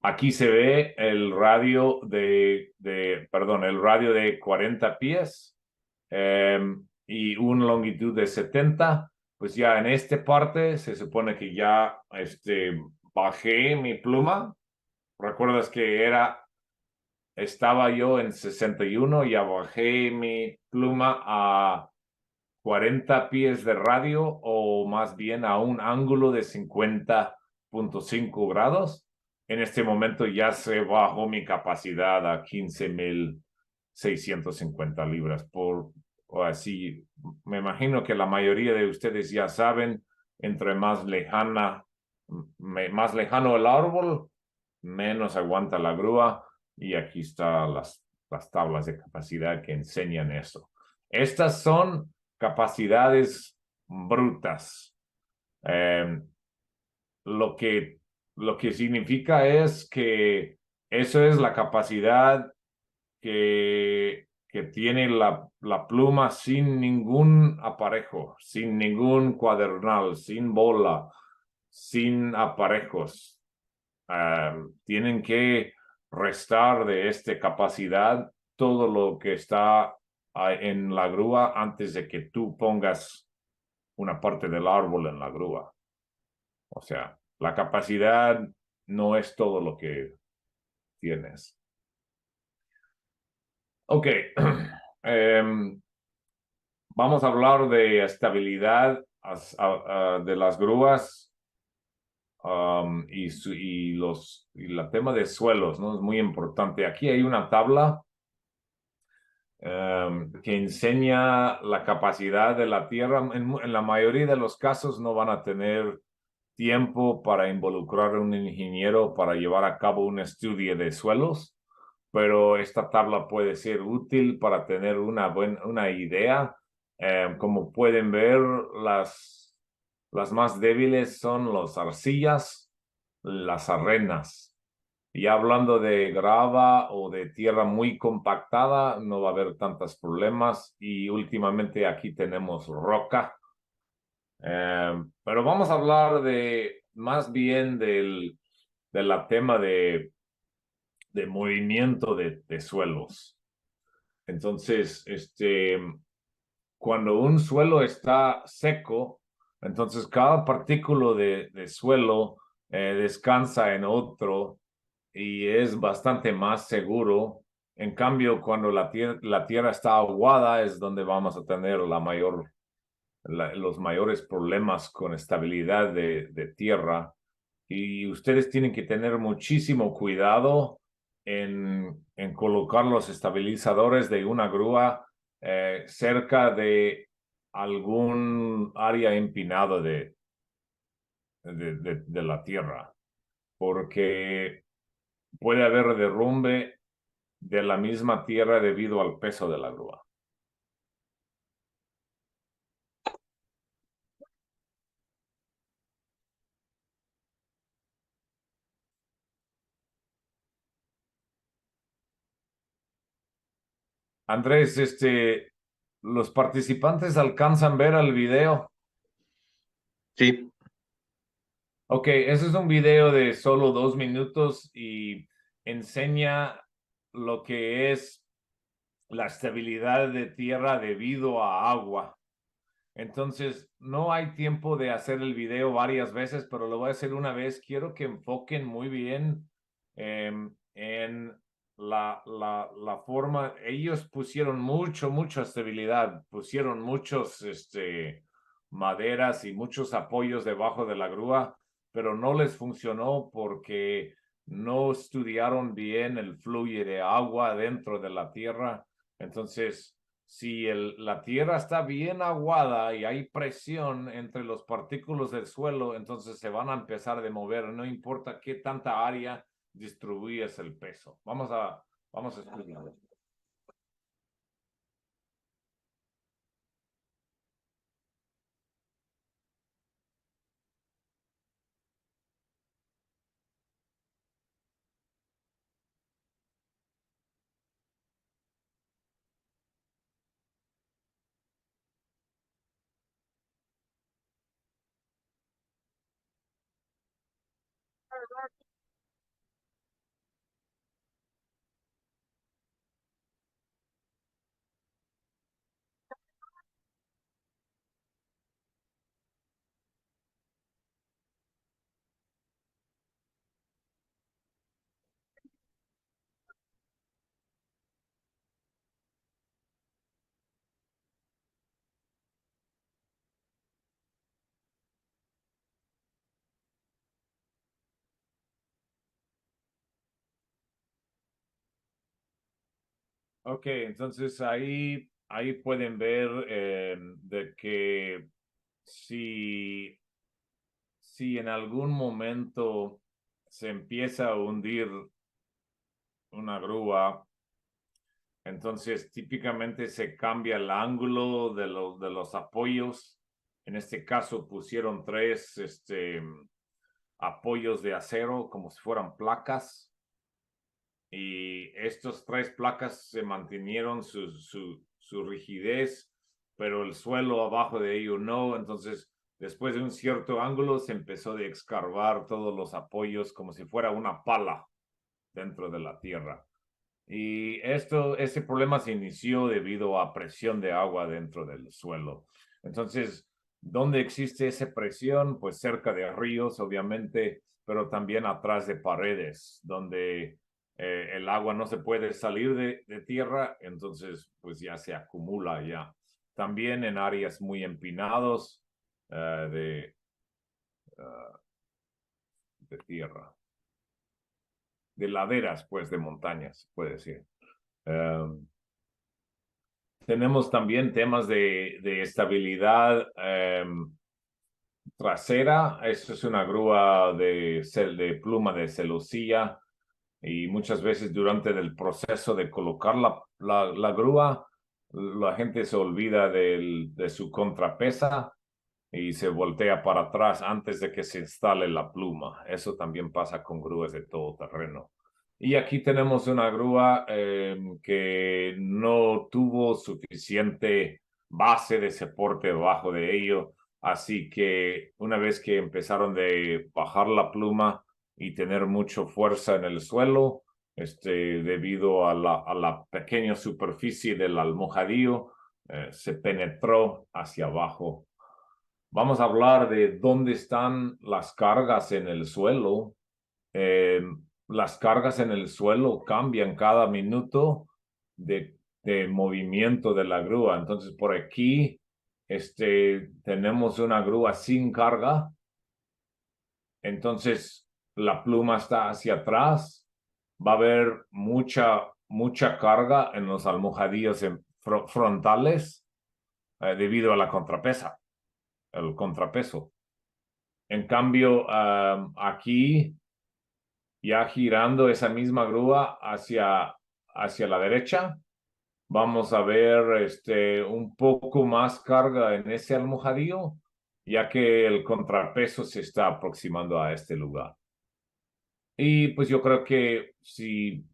Aquí se ve el radio el radio de 40 pies y una longitud de 70. Pues ya en esta parte se supone que ya bajé mi pluma. ¿Recuerdas que estaba yo en 61 y ya bajé mi pluma a 40 pies de radio o más bien a un ángulo de 50,5 grados? En este momento ya se bajó mi capacidad a 15,650 libras. O así, me imagino que la mayoría de ustedes ya saben, entre más lejano el árbol, menos aguanta la grúa. Y aquí están las tablas de capacidad que enseñan eso. Estas son capacidades brutas. Lo que significa es que eso es la capacidad que tiene la pluma sin ningún aparejo, sin ningún cuadernal, sin bola, sin aparejos. Tienen que restar de esta capacidad todo lo que está en la grúa antes de que tú pongas una parte del árbol en la grúa. O sea, la capacidad no es todo lo que tienes. Ok. Vamos a hablar de estabilidad de las grúas y el tema de suelos, ¿no? Es muy importante. Aquí hay una tabla que enseña la capacidad de la tierra. En la mayoría de los casos no van a tener tiempo para involucrar a un ingeniero para llevar a cabo un estudio de suelos, pero esta tabla puede ser útil para tener una idea. Como pueden ver, las más débiles son las arcillas, las arenas. Y hablando de grava o de tierra muy compactada, no va a haber tantos problemas. Y últimamente aquí tenemos roca. Pero vamos a hablar más bien del tema de de movimiento de suelos. Entonces, cuando un suelo está seco, entonces cada partícula de suelo descansa en otro y es bastante más seguro. En cambio, cuando la tierra está aguada es donde vamos a tener los mayores problemas con estabilidad de tierra. Y ustedes tienen que tener muchísimo cuidado en colocar los estabilizadores de una grúa cerca de algún área empinada de la tierra, porque puede haber derrumbe de la misma tierra debido al peso de la grúa. Andrés, los participantes alcanzan ver el video. Sí, Ok, ese es un video de solo 2 minutos y enseña lo que es la estabilidad de tierra debido a agua. Entonces, no hay tiempo de hacer el video varias veces, pero lo voy a hacer una vez. Quiero que enfoquen muy bien en la forma. Ellos pusieron mucha estabilidad, pusieron muchos maderas y muchos apoyos debajo de la grúa, pero no les funcionó porque no estudiaron bien el flujo de agua dentro de la tierra. Entonces, si la tierra está bien aguada y hay presión entre los partículas del suelo, entonces se van a empezar a mover, no importa qué tanta área distribuyes el peso. Vamos a estudiarlo. Ok, entonces ahí pueden ver de que si en algún momento se empieza a hundir una grúa, entonces típicamente se cambia el ángulo de los apoyos. En este caso pusieron 3 apoyos de acero como si fueran placas. Y estos 3 placas se mantuvieron su rigidez, pero el suelo abajo de ello no. Entonces, después de un cierto ángulo, se empezó a escarbar todos los apoyos como si fuera una pala dentro de la tierra. Y ese problema se inició debido a presión de agua dentro del suelo. Entonces, ¿dónde existe esa presión? Pues cerca de ríos, obviamente, pero también atrás de paredes, donde el agua no se puede salir de tierra, entonces pues ya se acumula ya. También en áreas muy empinados de tierra, de laderas, pues de montañas, puede decir. Tenemos también temas de estabilidad trasera. Esto es una grúa de pluma de celosía y muchas veces durante el proceso de colocar la grúa, la gente se olvida de su contrapesa y se voltea para atrás antes de que se instale la pluma. Eso también pasa con grúas de todo terreno. Y aquí tenemos una grúa que no tuvo suficiente base de soporte debajo de ello. Así que una vez que empezaron de bajar la pluma y tener mucha fuerza en el suelo, debido a la pequeña superficie del almohadillo, se penetró hacia abajo. Vamos a hablar de dónde están las cargas en el suelo. Las cargas en el suelo cambian cada minuto de movimiento de la grúa. Entonces, por aquí tenemos una grúa sin carga. Entonces, la pluma está hacia atrás. Va a haber mucha carga en los almohadillos frontales debido a la contrapesa, el contrapeso. En cambio, aquí, ya girando esa misma grúa hacia la derecha, vamos a ver un poco más carga en ese almohadillo, ya que el contrapeso se está aproximando a este lugar. Y pues yo creo que si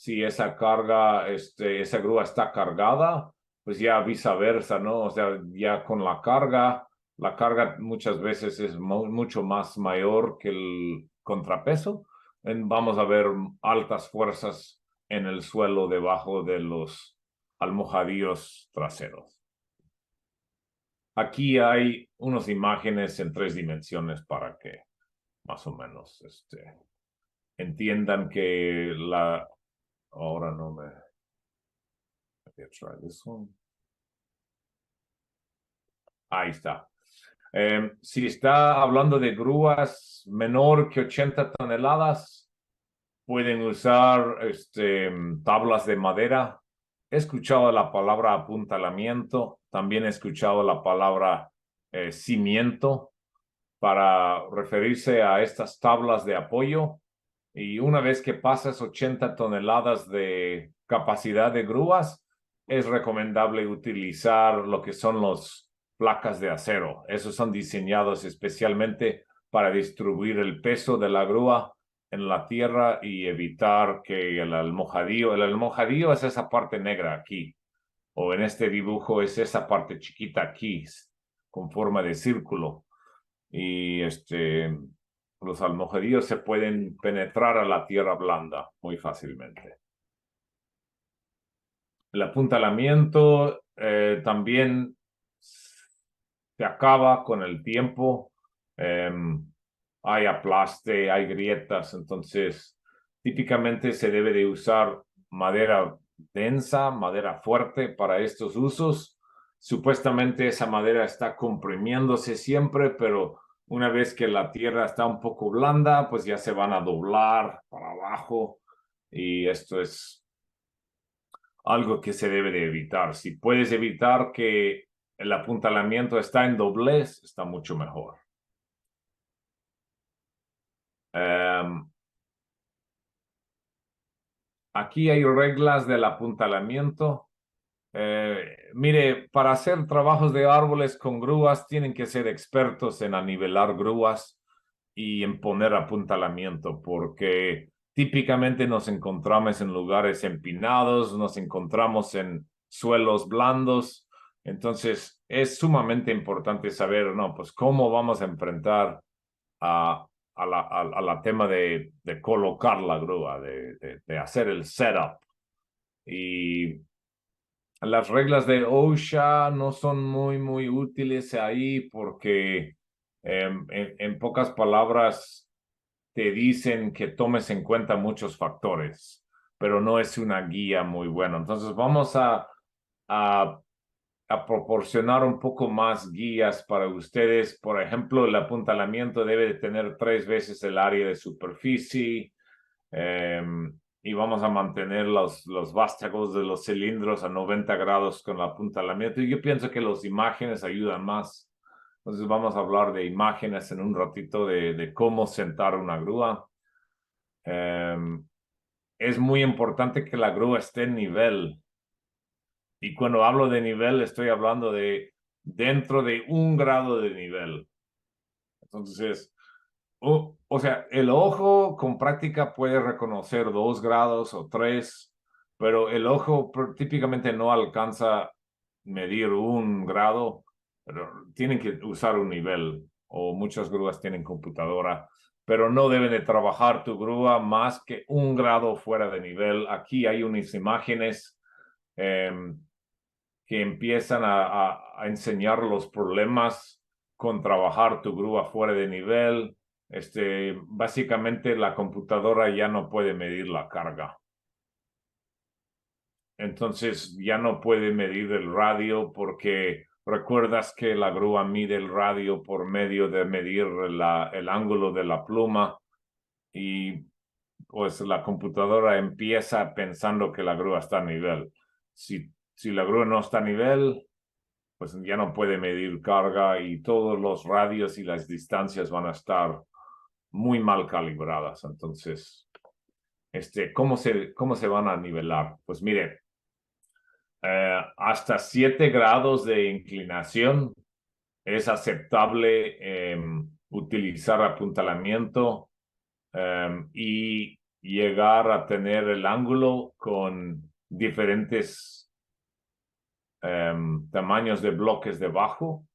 esa carga, esa grúa está cargada, pues ya viceversa, ¿no? O sea, ya con la carga muchas veces es mucho más mayor que el contrapeso. Vamos a ver altas fuerzas en el suelo debajo de los almohadillos traseros. Aquí hay unas imágenes en 3 dimensiones para que más o menos entiendan que ahora no me... Let me try this one. Ahí está. Si está hablando de grúas menor que 80 toneladas, pueden usar tablas de madera. He escuchado la palabra apuntalamiento, también he escuchado la palabra cimiento para referirse a estas tablas de apoyo. Y una vez que pasas 80 toneladas de capacidad de grúas, es recomendable utilizar lo que son las placas de acero. Esos son diseñados especialmente para distribuir el peso de la grúa en la tierra y evitar que el almohadillo es esa parte negra aquí, o en este dibujo es esa parte chiquita aquí, con forma de círculo. Y los almohadillos se pueden penetrar a la tierra blanda muy fácilmente. El apuntalamiento también se acaba con el tiempo. Hay aplaste, hay grietas, entonces típicamente se debe de usar madera densa, madera fuerte para estos usos. Supuestamente esa madera está comprimiéndose siempre, pero una vez que la tierra está un poco blanda, pues ya se van a doblar para abajo y esto es algo que se debe de evitar. Si puedes evitar que el apuntalamiento está en doblez, está mucho mejor. Aquí hay reglas del apuntalamiento. Mire, para hacer trabajos de árboles con grúas, tienen que ser expertos en anivelar grúas y en poner apuntalamiento, porque típicamente nos encontramos en lugares empinados, nos encontramos en suelos blandos. Entonces, es sumamente importante saber, ¿no? Pues cómo vamos a enfrentar a la tema de colocar la grúa, de hacer el setup. Y las reglas de OSHA no son muy útiles ahí porque en pocas palabras te dicen que tomes en cuenta muchos factores, pero no es una guía muy buena. Entonces vamos a proporcionar un poco más guías para ustedes. Por ejemplo, el apuntalamiento debe de tener 3 veces el área de superficie. Y vamos a mantener los vástagos de los cilindros a 90 grados con el apuntalamiento. Y yo pienso que las imágenes ayudan más. Entonces vamos a hablar de imágenes en un ratito de cómo sentar una grúa. Es muy importante que la grúa esté en nivel. Y cuando hablo de nivel, estoy hablando de dentro de 1 grado de nivel. Entonces, o sea, el ojo con práctica puede reconocer 2 grados o 3, pero el ojo típicamente no alcanza a medir 1 grado, pero tienen que usar un nivel, o muchas grúas tienen computadora pero no deben de trabajar tu grúa más que 1 grado fuera de nivel. Aquí hay unas imágenes que empiezan a enseñar los problemas con trabajar tu grúa fuera de nivel. Básicamente la computadora ya no puede medir la carga. Entonces ya no puede medir el radio porque recuerdas que la grúa mide el radio por medio de medir el ángulo de la pluma y pues la computadora empieza pensando que la grúa está a nivel. Si la grúa no está a nivel, pues ya no puede medir carga y todos los radios y las distancias van a estar muy mal calibradas. Entonces, ¿cómo se van a nivelar? Pues mire, hasta 7 grados de inclinación es aceptable utilizar apuntalamiento y llegar a tener el ángulo con diferentes tamaños de bloques debajo,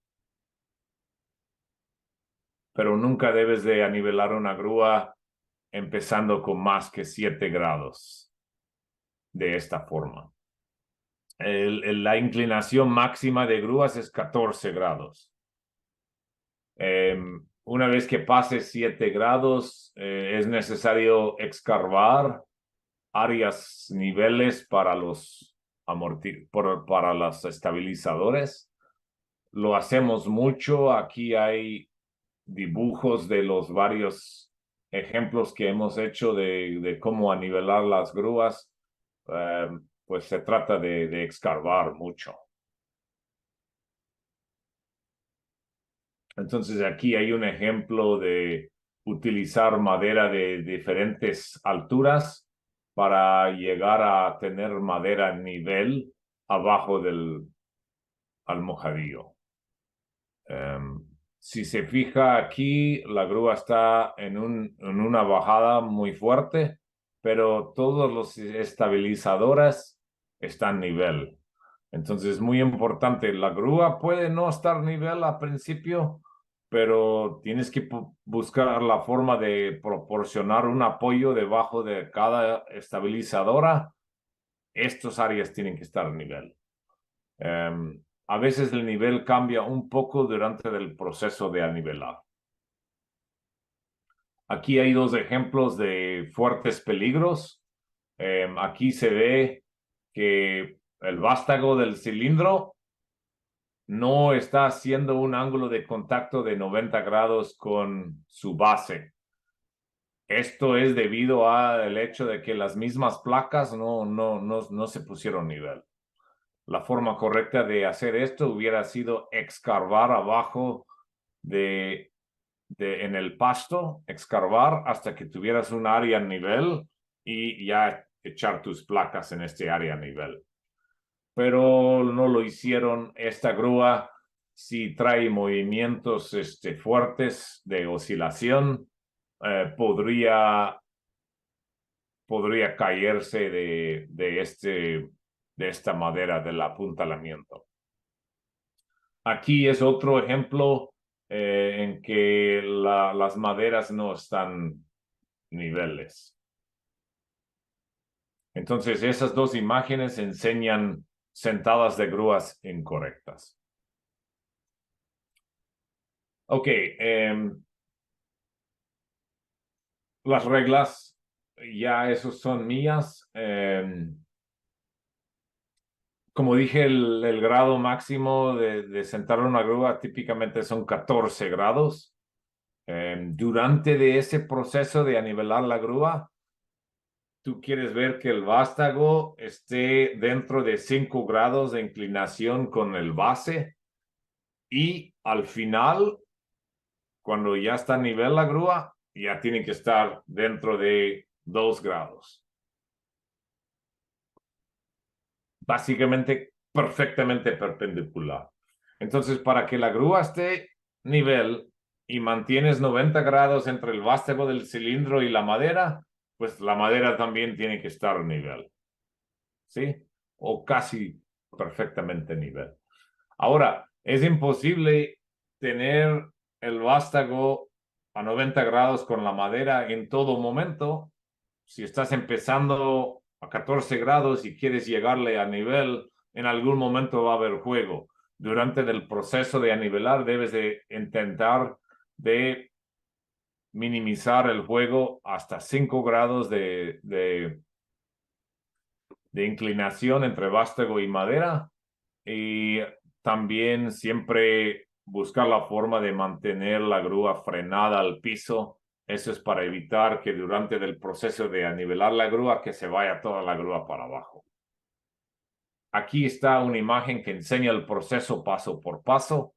pero nunca debes de anivelar una grúa empezando con más que 7 grados de esta forma. La inclinación máxima de grúas es 14 grados. Una vez que pase 7 grados, es necesario excavar áreas niveles para los para los estabilizadores. Lo hacemos mucho. Aquí hay dibujos de los varios ejemplos que hemos hecho de cómo anivelar las grúas. Pues se trata de excavar mucho. Entonces aquí hay un ejemplo de utilizar madera de diferentes alturas para llegar a tener madera en nivel abajo del almohadillo. Si se fija aquí, la grúa está en una bajada muy fuerte, pero todos los estabilizadores están a nivel. Entonces es muy importante. La grúa puede no estar a nivel al principio, pero tienes que buscar la forma de proporcionar un apoyo debajo de cada estabilizadora. Estas áreas tienen que estar a nivel. A veces el nivel cambia un poco durante el proceso de anivelar. Aquí hay 2 ejemplos de fuertes peligros. Aquí se ve que el vástago del cilindro no está haciendo un ángulo de contacto de 90 grados con su base. Esto es debido al hecho de que las mismas placas no se pusieron nivel. La forma correcta de hacer esto hubiera sido excavar abajo en el pasto, excavar hasta que tuvieras un área a nivel y ya echar tus placas en este área a nivel. Pero no lo hicieron. Esta grúa sí trae movimientos fuertes de oscilación. Podría caerse de esta madera del apuntalamiento. Aquí es otro ejemplo en que las maderas no están niveles. Entonces, esas 2 imágenes enseñan sentadas de grúas incorrectas. Ok, las reglas, ya esos son mías. Como dije, el grado máximo de sentar una grúa típicamente son 14 grados. Durante de ese proceso de anivelar la grúa, tú quieres ver que el vástago esté dentro de 5 grados de inclinación con el base y al final, cuando ya está a nivel la grúa, ya tiene que estar dentro de 2 grados. Básicamente, perfectamente perpendicular. Entonces, para que la grúa esté nivel y mantienes 90 grados entre el vástago del cilindro y la madera, pues la madera también tiene que estar a nivel. ¿Sí? O casi perfectamente nivel. Ahora, es imposible tener el vástago a 90 grados con la madera en todo momento. Si estás empezando a 14 grados y quieres llegarle a nivel, en algún momento va a haber juego. Durante el proceso de anivelar debes de intentar de minimizar el juego hasta 5 grados de inclinación entre vástago y madera, y también siempre buscar la forma de mantener la grúa frenada al piso. Eso es para evitar que durante el proceso de anivelar la grúa que se vaya toda la grúa para abajo. Aquí está una imagen que enseña el proceso paso por paso.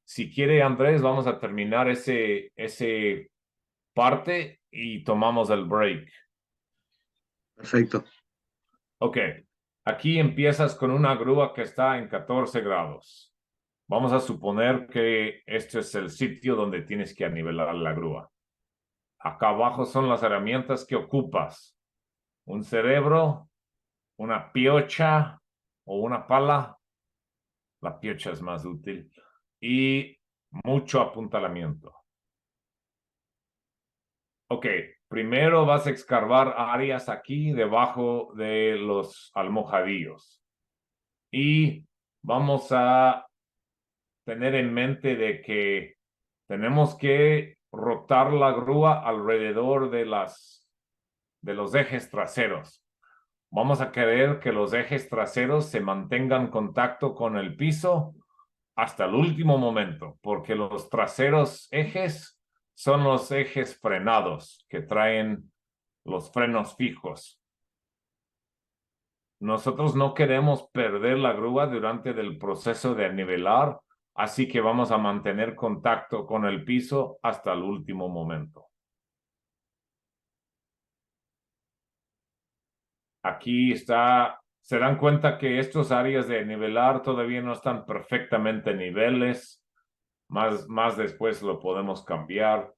Si quiere, Andrés, vamos a terminar ese parte y tomamos el break. Perfecto. Ok, aquí empiezas con una grúa que está en 14 grados. Vamos a suponer que este es el sitio donde tienes que anivelar la grúa. Acá abajo son las herramientas que ocupas. Un cerebro, una piocha o una pala. La piocha es más útil. Y mucho apuntalamiento. Ok, primero vas a escarbar áreas aquí debajo de los almohadillos. Y vamos a tener en mente de que tenemos que rotar la grúa alrededor de los ejes traseros. Vamos a querer que los ejes traseros se mantengan en contacto con el piso hasta el último momento, porque los traseros ejes son los ejes frenados que traen los frenos fijos. Nosotros no queremos perder la grúa durante el proceso de nivelar, así que vamos a mantener contacto con el piso hasta el último momento. Aquí está, se dan cuenta que estas áreas de nivelar todavía no están perfectamente niveles. Más después lo podemos cambiar.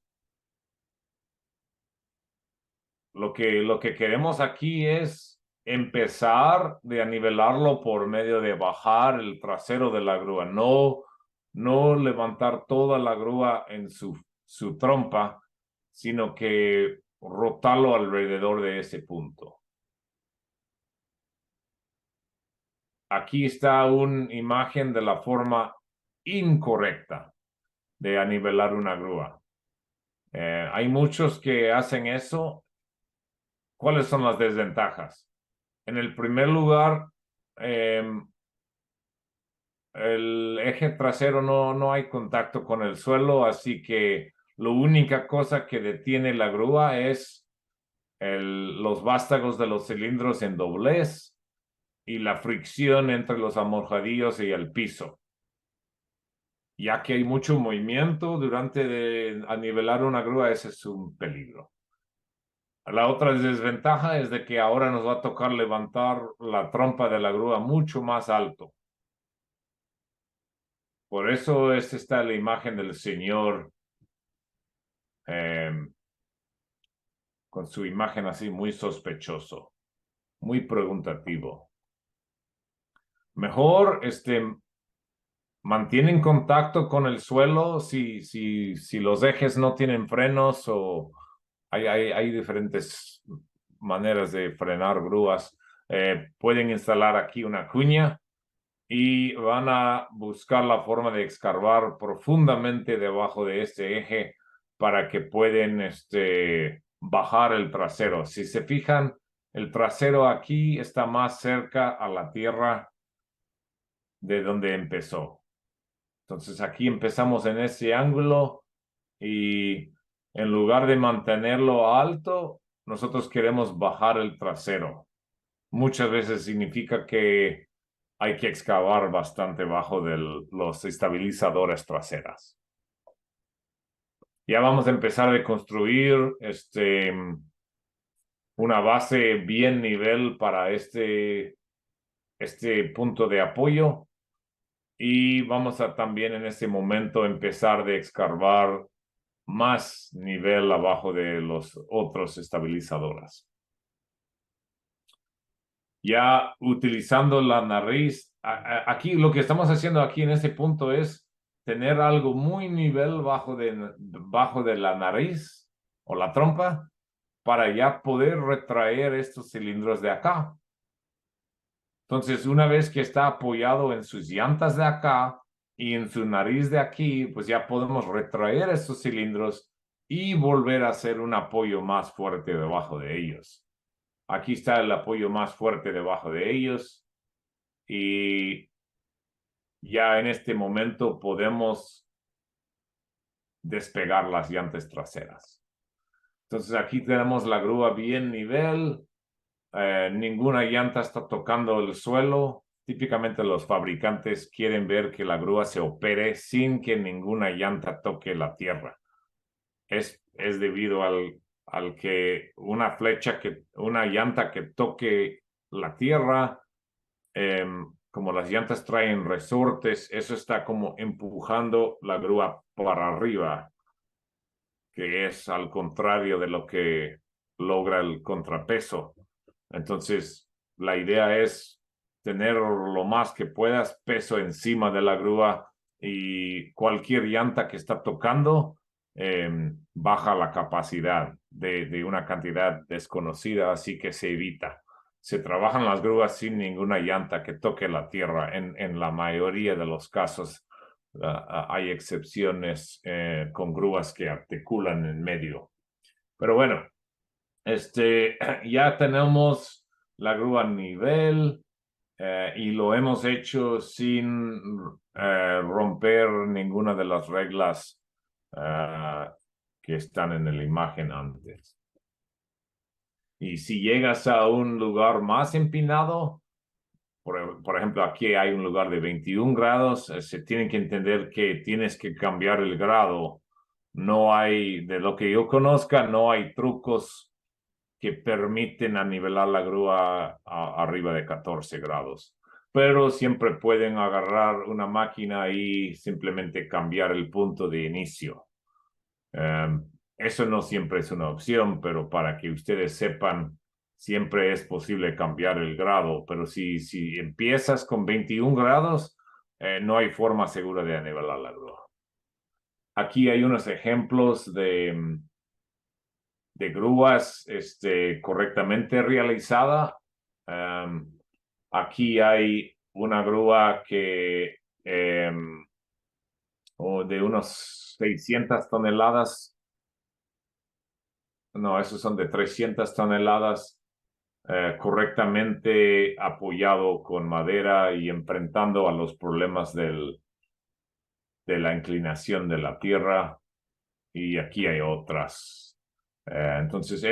Lo que queremos aquí es empezar de nivelarlo por medio de bajar el trasero de la grúa, no levantar toda la grúa en su trompa, sino que rotarlo alrededor de ese punto. Aquí está una imagen de la forma incorrecta de anivelar una grúa. Hay muchos que hacen eso. ¿Cuáles son las desventajas? En el primer lugar, el eje trasero no hay contacto con el suelo, así que la única cosa que detiene la grúa es los vástagos de los cilindros en doblez y la fricción entre los almohadillos y el piso. Ya que hay mucho movimiento durante a nivelar una grúa, ese es un peligro. La otra desventaja es de que ahora nos va a tocar levantar la trompa de la grúa mucho más alto. Por eso está la imagen del señor con su imagen así muy sospechoso, muy preguntativo. Mejor mantienen contacto con el suelo si los ejes no tienen frenos, o hay diferentes maneras de frenar grúas. Pueden instalar aquí una cuña y van a buscar la forma de escarbar profundamente debajo de este eje para que puedan bajar el trasero. Si se fijan, el trasero aquí está más cerca a la tierra de donde empezó. Entonces aquí empezamos en ese ángulo y en lugar de mantenerlo alto, nosotros queremos bajar el trasero. Muchas veces significa que hay que excavar bastante bajo de los estabilizadores traseras. Ya vamos a empezar a construir una base bien nivel para este punto de apoyo, y vamos a también en este momento empezar de excavar más nivel abajo de los otros estabilizadores. Ya utilizando la nariz, aquí lo que estamos haciendo aquí en este punto es tener algo muy nivel bajo de la nariz o la trompa para ya poder retraer estos cilindros de acá. Entonces, una vez que está apoyado en sus llantas de acá y en su nariz de aquí, pues ya podemos retraer estos cilindros y volver a hacer un apoyo más fuerte debajo de ellos. Aquí está el apoyo más fuerte debajo de ellos y ya en este momento podemos despegar las llantas traseras. Entonces aquí tenemos la grúa bien nivel, ninguna llanta está tocando el suelo. Típicamente los fabricantes quieren ver que la grúa se opere sin que ninguna llanta toque la tierra. Es debido al que una llanta que toque la tierra, como las llantas traen resortes, eso está como empujando la grúa para arriba, que es al contrario de lo que logra el contrapeso. Entonces, la idea es tener lo más que puedas peso encima de la grúa y cualquier llanta que está tocando baja la capacidad de una cantidad desconocida, así que se evita. Se trabajan las grúas sin ninguna llanta que toque la tierra en la mayoría de los casos. Hay excepciones con grúas que articulan en medio. Pero bueno, ya tenemos la grúa a nivel y lo hemos hecho sin romper ninguna de las reglas que están en la imagen antes. Y si llegas a un lugar más empinado, por ejemplo, aquí hay un lugar de 21 grados, se tienen que entender que tienes que cambiar el grado. No hay, de lo que yo conozca, no hay trucos que permiten anivelar la grúa arriba de 14 grados. Pero siempre pueden agarrar una máquina y simplemente cambiar el punto de inicio. Eso no siempre es una opción, pero para que ustedes sepan, siempre es posible cambiar el grado. Pero si empiezas con 21 grados, no hay forma segura de anivelar la grúa. Aquí hay unos ejemplos de grúas correctamente realizada. Aquí hay una grúa que de unos 600 toneladas, no, esos son de 300 toneladas, correctamente apoyado con madera y enfrentando a los problemas de la inclinación de la tierra. Y aquí hay otras. Entonces,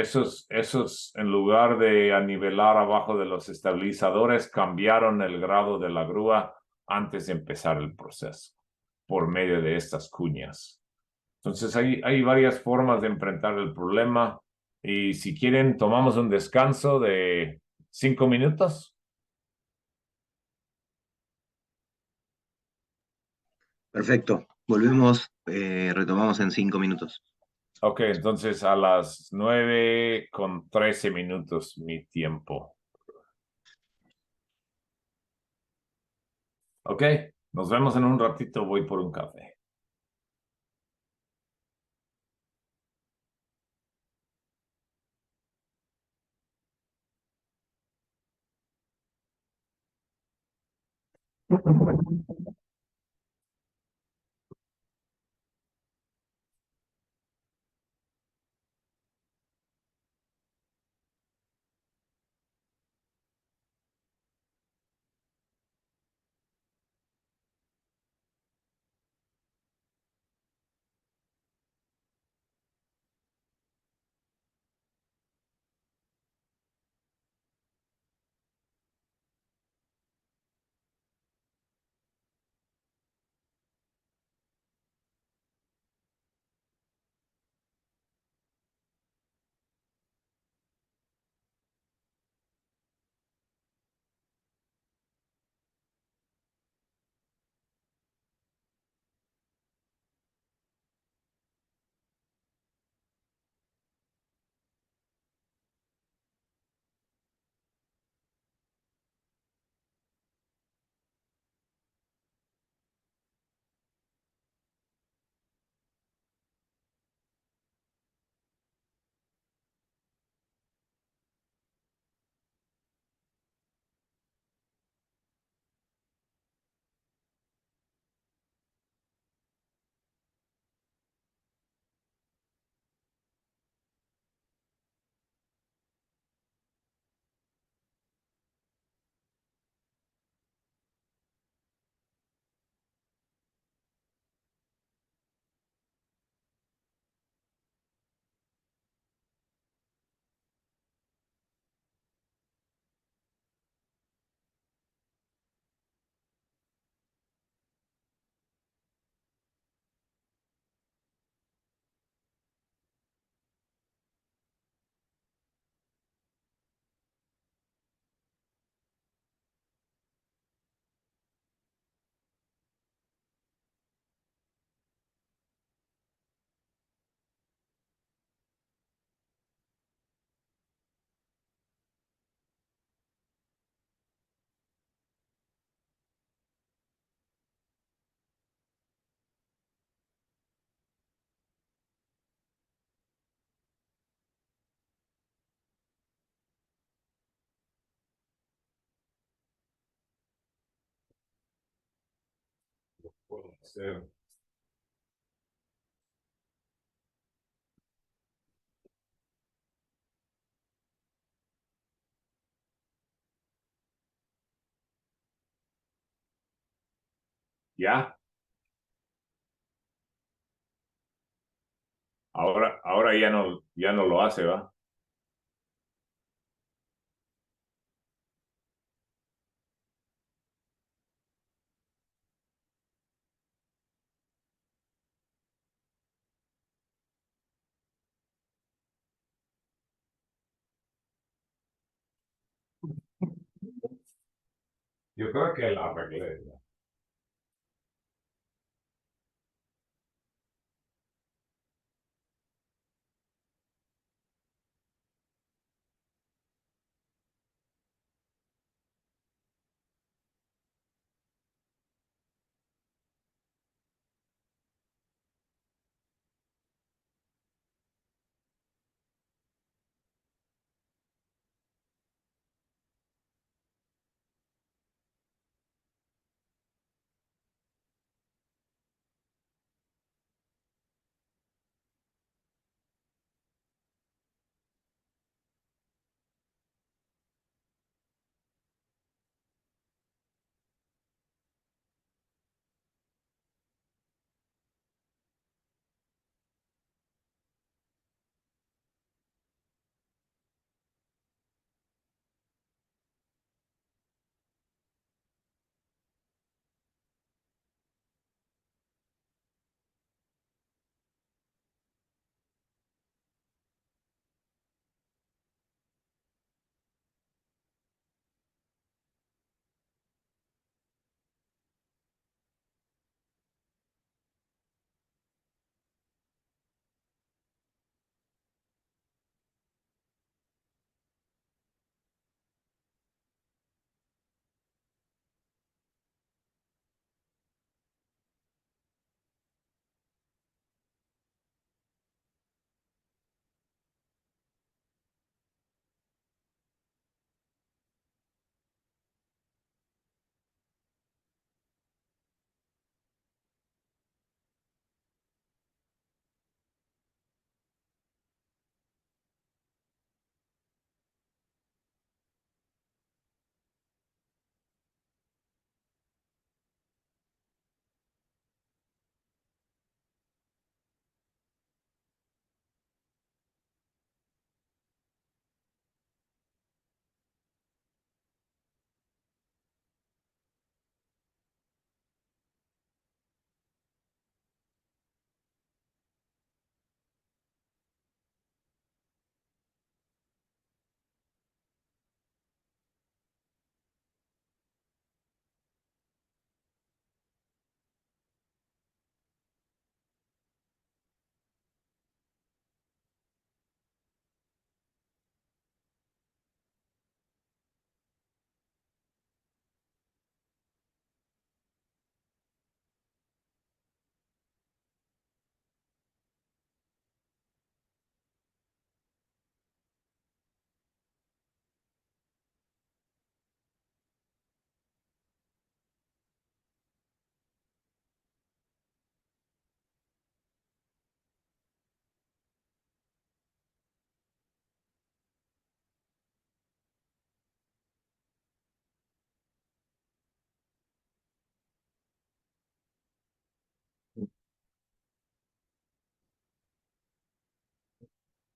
esos, en lugar de anivelar abajo de los estabilizadores, cambiaron el grado de la grúa antes de empezar el proceso por medio de estas cuñas. Entonces, hay varias formas de enfrentar el problema y si quieren, tomamos un descanso de 5 minutos. Perfecto. Volvemos, retomamos en 5 minutos. Ok, entonces a las 9:13 mi tiempo. Ok, nos vemos en un ratito, voy por un café. Sí. Ya, ahora ya no lo hace, ¿va? Yo creo que la arreglé.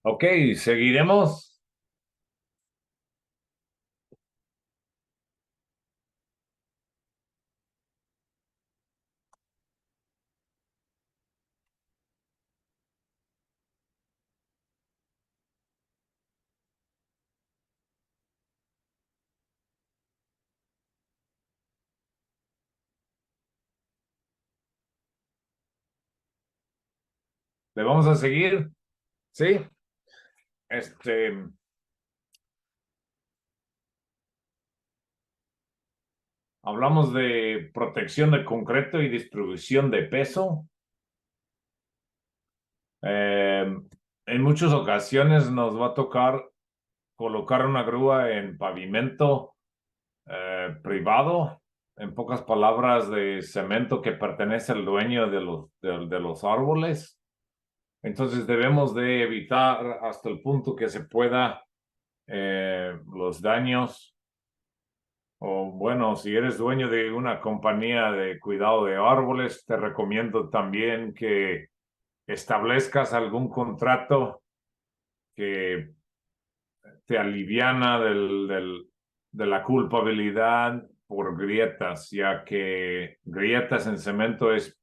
Ok, seguiremos. ¿Le vamos a seguir? Sí. Este, hablamos de protección de concreto y distribución de peso. En muchas ocasiones nos va a tocar colocar una grúa en pavimento privado en pocas palabras, de cemento que pertenece al dueño de los árboles. Entonces debemos de evitar hasta el punto que se pueda los daños. O bueno, si eres dueño de una compañía de cuidado de árboles, te recomiendo también que establezcas algún contrato que te aliviana de la culpabilidad por grietas, ya que grietas en cemento es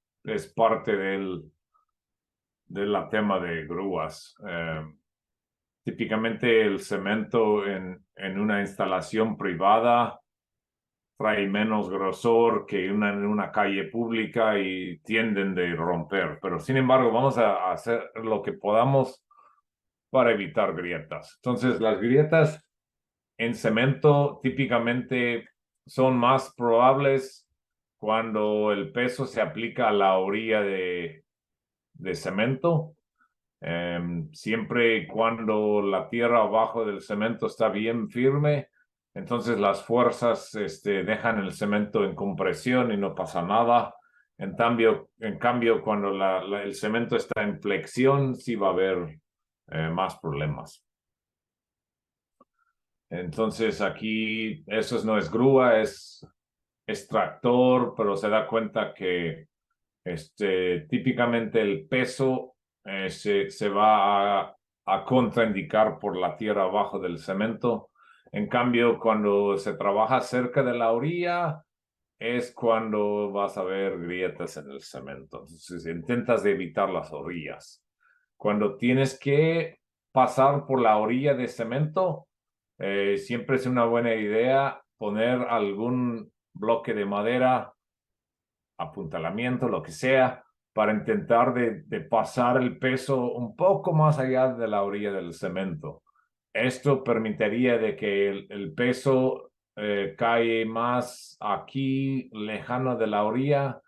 parte de la tema de grúas. Típicamente el cemento en una instalación privada trae menos grosor que en una calle pública y tienden de romper. Pero sin embargo, vamos a hacer lo que podamos para evitar grietas. Entonces, las grietas en cemento típicamente son más probables cuando el peso se aplica a la orilla de cemento. Siempre y cuando la tierra abajo del cemento está bien firme, entonces las fuerzas dejan el cemento en compresión y no pasa nada. En cambio cuando el cemento está en flexión, sí va a haber más problemas. Entonces aquí eso no es grúa, es tractor, pero se da cuenta que típicamente el peso se va a contraindicar por la tierra abajo del cemento. En cambio, cuando se trabaja cerca de la orilla, es cuando vas a ver grietas en el cemento. Entonces, intentas de evitar las orillas. Cuando tienes que pasar por la orilla de cemento, siempre es una buena idea poner algún bloque de madera, apuntalamiento, lo que sea, para intentar de pasar el peso un poco más allá de la orilla del cemento. Esto permitiría de que el peso cae más aquí, lejano de la orilla,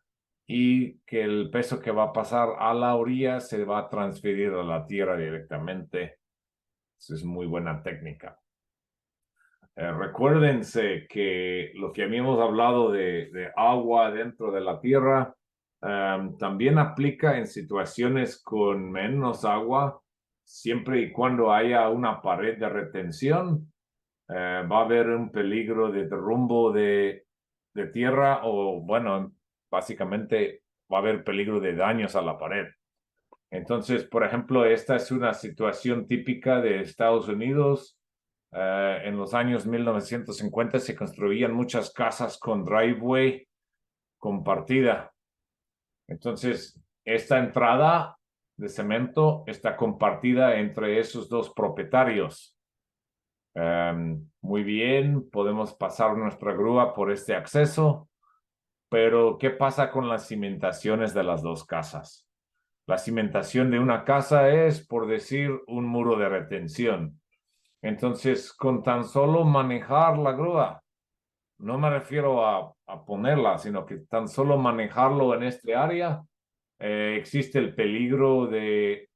y que el peso que va a pasar a la orilla se va a transferir a la tierra directamente. Eso es muy buena técnica. Recuérdense que lo que habíamos hablado de agua dentro de la tierra también aplica en situaciones con menos agua, siempre y cuando haya una pared de retención. Va a haber un peligro de derrumbo de tierra o, bueno, básicamente va a haber peligro de daños a la pared. Entonces, por ejemplo, esta es una situación típica de Estados Unidos. En los años 1950 se construían muchas casas con driveway compartida. Entonces, esta entrada de cemento está compartida entre esos dos propietarios. Muy bien, podemos pasar nuestra grúa por este acceso, pero ¿qué pasa con las cimentaciones de las dos casas? La cimentación de una casa es, por decir, un muro de retención. Entonces, con tan solo manejar la grúa, no me refiero a ponerla, sino que tan solo manejarlo en este área, existe el peligro de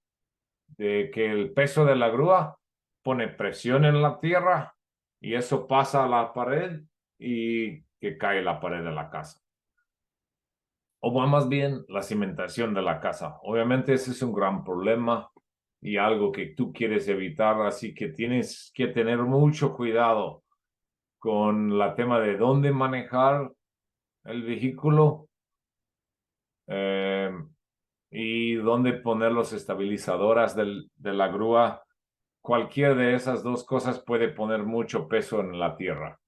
que el peso de la grúa pone presión en la tierra y eso pasa a la pared y que cae la pared de la casa. O más bien la cimentación de la casa. Obviamente ese es un gran problema y algo que tú quieres evitar, así que tienes que tener mucho cuidado con la tema de dónde manejar el vehículo y dónde poner los estabilizadores de la grúa. Cualquier de esas dos cosas puede poner mucho peso en la tierra.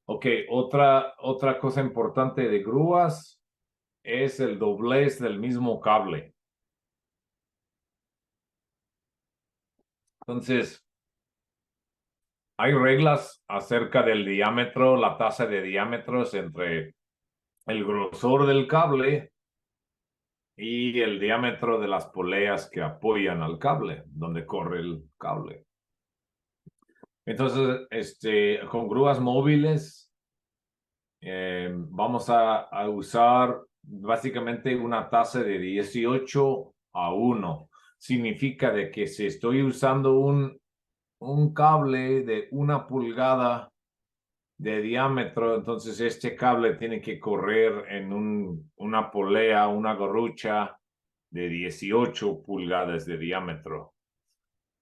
Ok, otra cosa importante de grúas es el doblez del mismo cable. Entonces, hay reglas acerca del diámetro, la tasa de diámetros entre el grosor del cable y el diámetro de las poleas que apoyan al cable, donde corre el cable. Entonces, con grúas móviles, vamos a usar básicamente una tasa de 18:1. Significa de que si estoy usando un cable de 1 pulgada de diámetro, entonces este cable tiene que correr en una polea, una garrucha de 18 pulgadas de diámetro.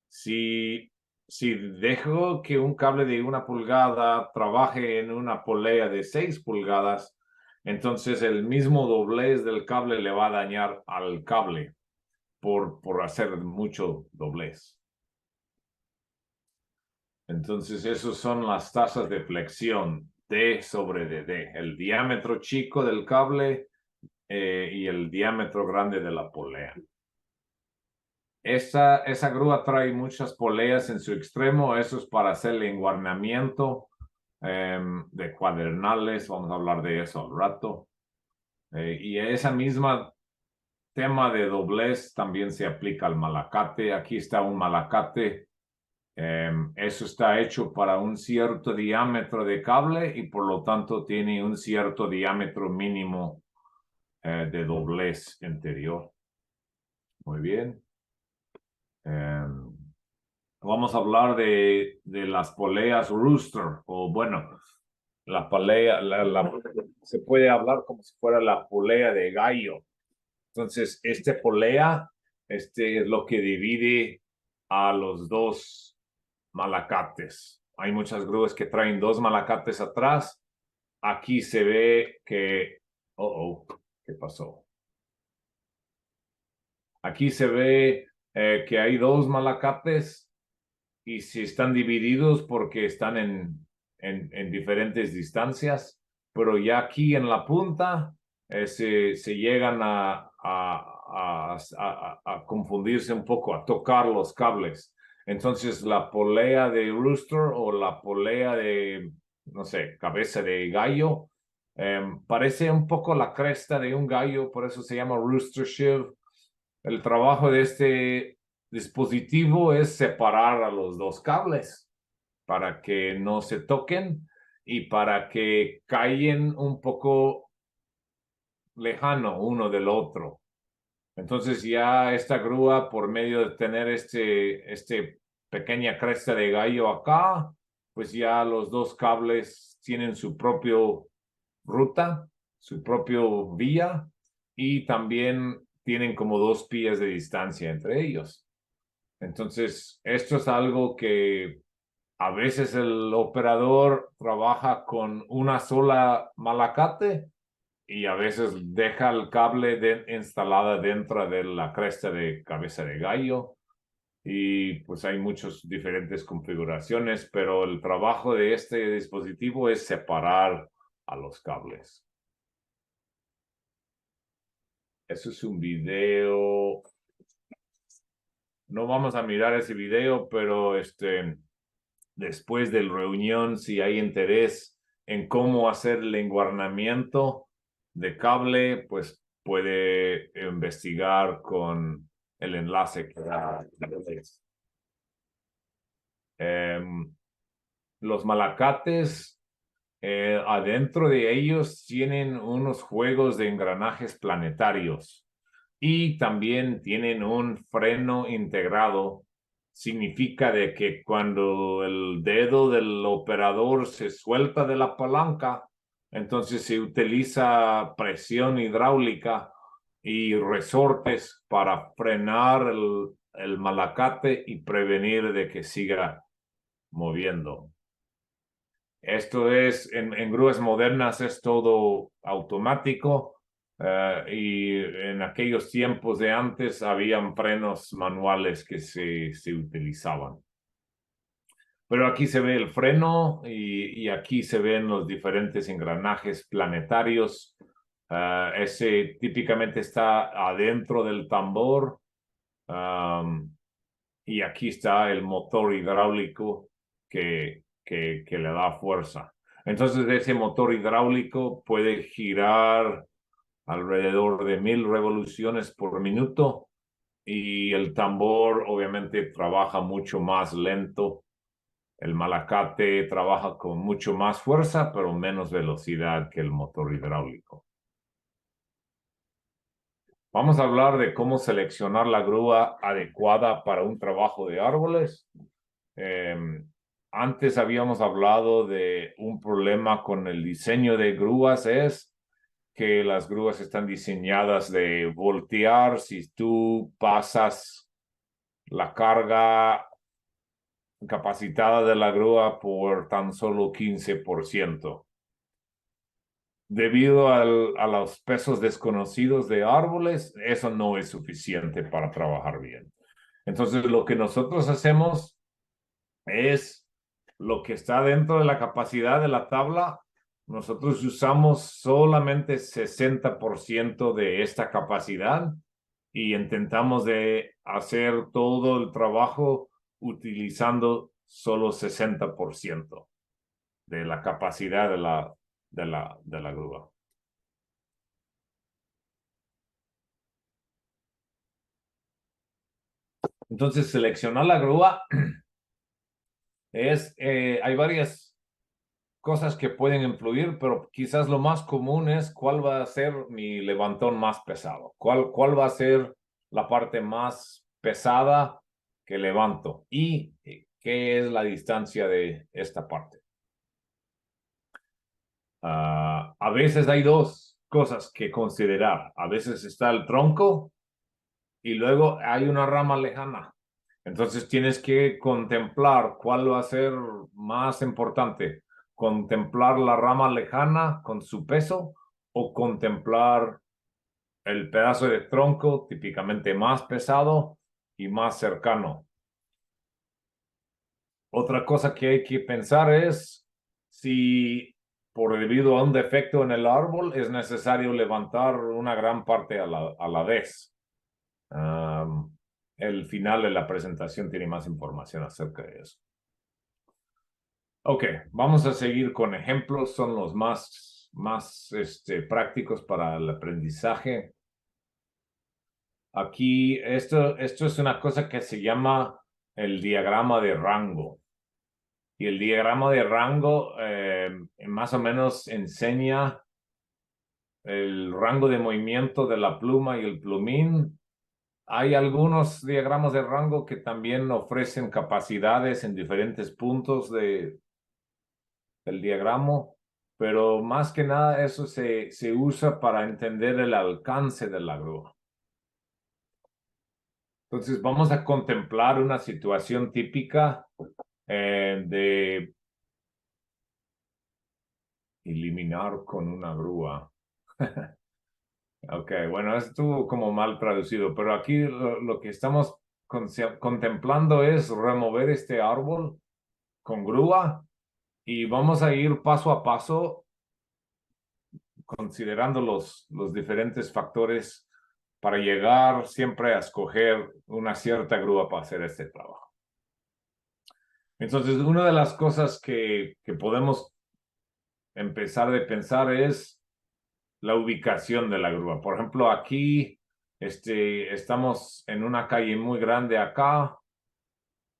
Si dejo que un cable de 1 pulgada trabaje en una polea de 6 pulgadas, entonces el mismo doblez del cable le va a dañar al cable por hacer mucho doblez. Entonces, esas son las tasas de flexión, D sobre DD, el diámetro chico del cable y el diámetro grande de la polea. Esa grúa trae muchas poleas en su extremo, eso es para hacer el enguarnamiento de cuadernales, vamos a hablar de eso al rato. Y esa misma tema de doblez también se aplica al malacate. Aquí está un malacate. Eso está hecho para un cierto diámetro de cable y por lo tanto tiene un cierto diámetro mínimo de doblez interior. Muy bien. Vamos a hablar de las poleas rooster, o bueno, la polea, se puede hablar como si fuera la polea de gallo. Entonces, este polea, es lo que divide a los dos malacates. Hay muchas grúas que traen 2 malacates atrás. Aquí se ve que, ¿qué pasó? Aquí se ve que hay 2 malacates y si están divididos porque están en diferentes distancias, pero ya aquí en la punta se llegan a confundirse un poco, a tocar los cables. Entonces la polea de rooster o la polea de, no sé, cabeza de gallo, parece un poco la cresta de un gallo, por eso se llama rooster shiv. El trabajo de este dispositivo es separar a los 2 cables para que no se toquen y para que caigan un poco lejano uno del otro. Entonces ya esta grúa, por medio de tener este pequeña cresta de gallo acá, pues ya los 2 cables tienen su propio ruta, su propio vía y también tienen como 2 pies de distancia entre ellos. Entonces, esto es algo que a veces el operador trabaja con una sola malacate y a veces deja el cable instalada dentro de la cresta de cabeza de gallo. Y pues hay muchas diferentes configuraciones, pero el trabajo de este dispositivo es separar a los cables. Eso es un video. No vamos a mirar ese video, pero después de la reunión, si hay interés en cómo hacer el enguarnamiento de cable, pues puede investigar con el enlace que da. Los malacates, adentro de ellos tienen unos juegos de engranajes planetarios y también tienen un freno integrado. Significa de que cuando el dedo del operador se suelta de la palanca, entonces se utiliza presión hidráulica y resortes para frenar el malacate y prevenir de que siga moviendo. Esto es, en grúas modernas es todo automático y en aquellos tiempos de antes habían frenos manuales que se utilizaban. Pero aquí se ve el freno y aquí se ven los diferentes engranajes planetarios. Ese típicamente está adentro del tambor y aquí está el motor hidráulico que le da fuerza. Entonces ese motor hidráulico puede girar alrededor de 1000 revoluciones por minuto y el tambor obviamente trabaja mucho más lento. El malacate trabaja con mucho más fuerza, pero menos velocidad que el motor hidráulico. Vamos a hablar de cómo seleccionar la grúa adecuada para un trabajo de árboles. antes habíamos hablado de un problema con el diseño de grúas, es que las grúas están diseñadas de voltear si tú pasas la carga capacitada de la grúa por tan solo 15%. Debido a los pesos desconocidos de árboles, eso no es suficiente para trabajar bien. Entonces, lo que nosotros hacemos es lo que está dentro de la capacidad de la tabla. Nosotros usamos solamente 60% de esta capacidad y intentamos de hacer todo el trabajo utilizando solo 60% de la capacidad de la grúa. Entonces, seleccionar la grúa hay varias cosas que pueden influir, pero quizás lo más común es cuál va a ser mi levantón más pesado, cuál va a ser la parte más pesada que levanto y qué es la distancia de esta parte. A veces hay dos cosas que considerar. A veces está el tronco y luego hay una rama lejana. Entonces tienes que contemplar cuál va a ser más importante. Contemplar la rama lejana con su peso o contemplar el pedazo de tronco típicamente más pesado y más cercano. Otra cosa que hay que pensar es si debido a un defecto en el árbol es necesario levantar una gran parte a la vez. El final de la presentación tiene más información acerca de eso. Ok, vamos a seguir con ejemplos, son los más prácticos para el aprendizaje. Aquí, esto es una cosa que se llama el diagrama de rango. Y el diagrama de rango más o menos enseña el rango de movimiento de la pluma y el plumín. Hay algunos diagramas de rango que también ofrecen capacidades en diferentes puntos del diagrama, pero más que nada eso se usa para entender el alcance de la grúa. Entonces vamos a contemplar una situación típica de eliminar con una grúa. Ok, bueno, estuvo como mal traducido, pero aquí lo que estamos contemplando es remover este árbol con grúa y vamos a ir paso a paso considerando los diferentes factores para llegar siempre a escoger una cierta grúa para hacer este trabajo. Entonces, una de las cosas que podemos empezar a pensar es la ubicación de la grúa. Por ejemplo, aquí estamos en una calle muy grande acá.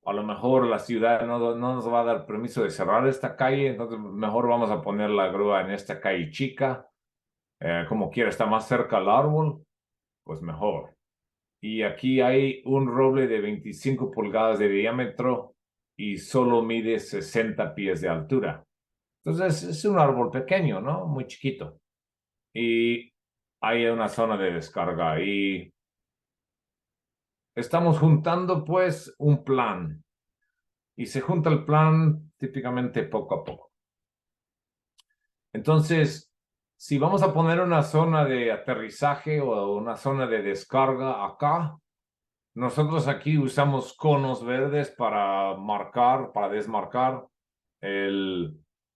A lo mejor la ciudad no nos va a dar permiso de cerrar esta calle, entonces mejor vamos a poner la grúa en esta calle chica. Como quiera, está más cerca al árbol, pues mejor. Y aquí hay un roble de 25 pulgadas de diámetro y solo mide 60 pies de altura. Entonces es un árbol pequeño, ¿no? Muy chiquito. Y hay una zona de descarga y estamos juntando pues un plan y se junta el plan típicamente poco a poco. Entonces, si vamos a poner una zona de aterrizaje o una zona de descarga acá, nosotros aquí usamos conos verdes para marcar, para desmarcar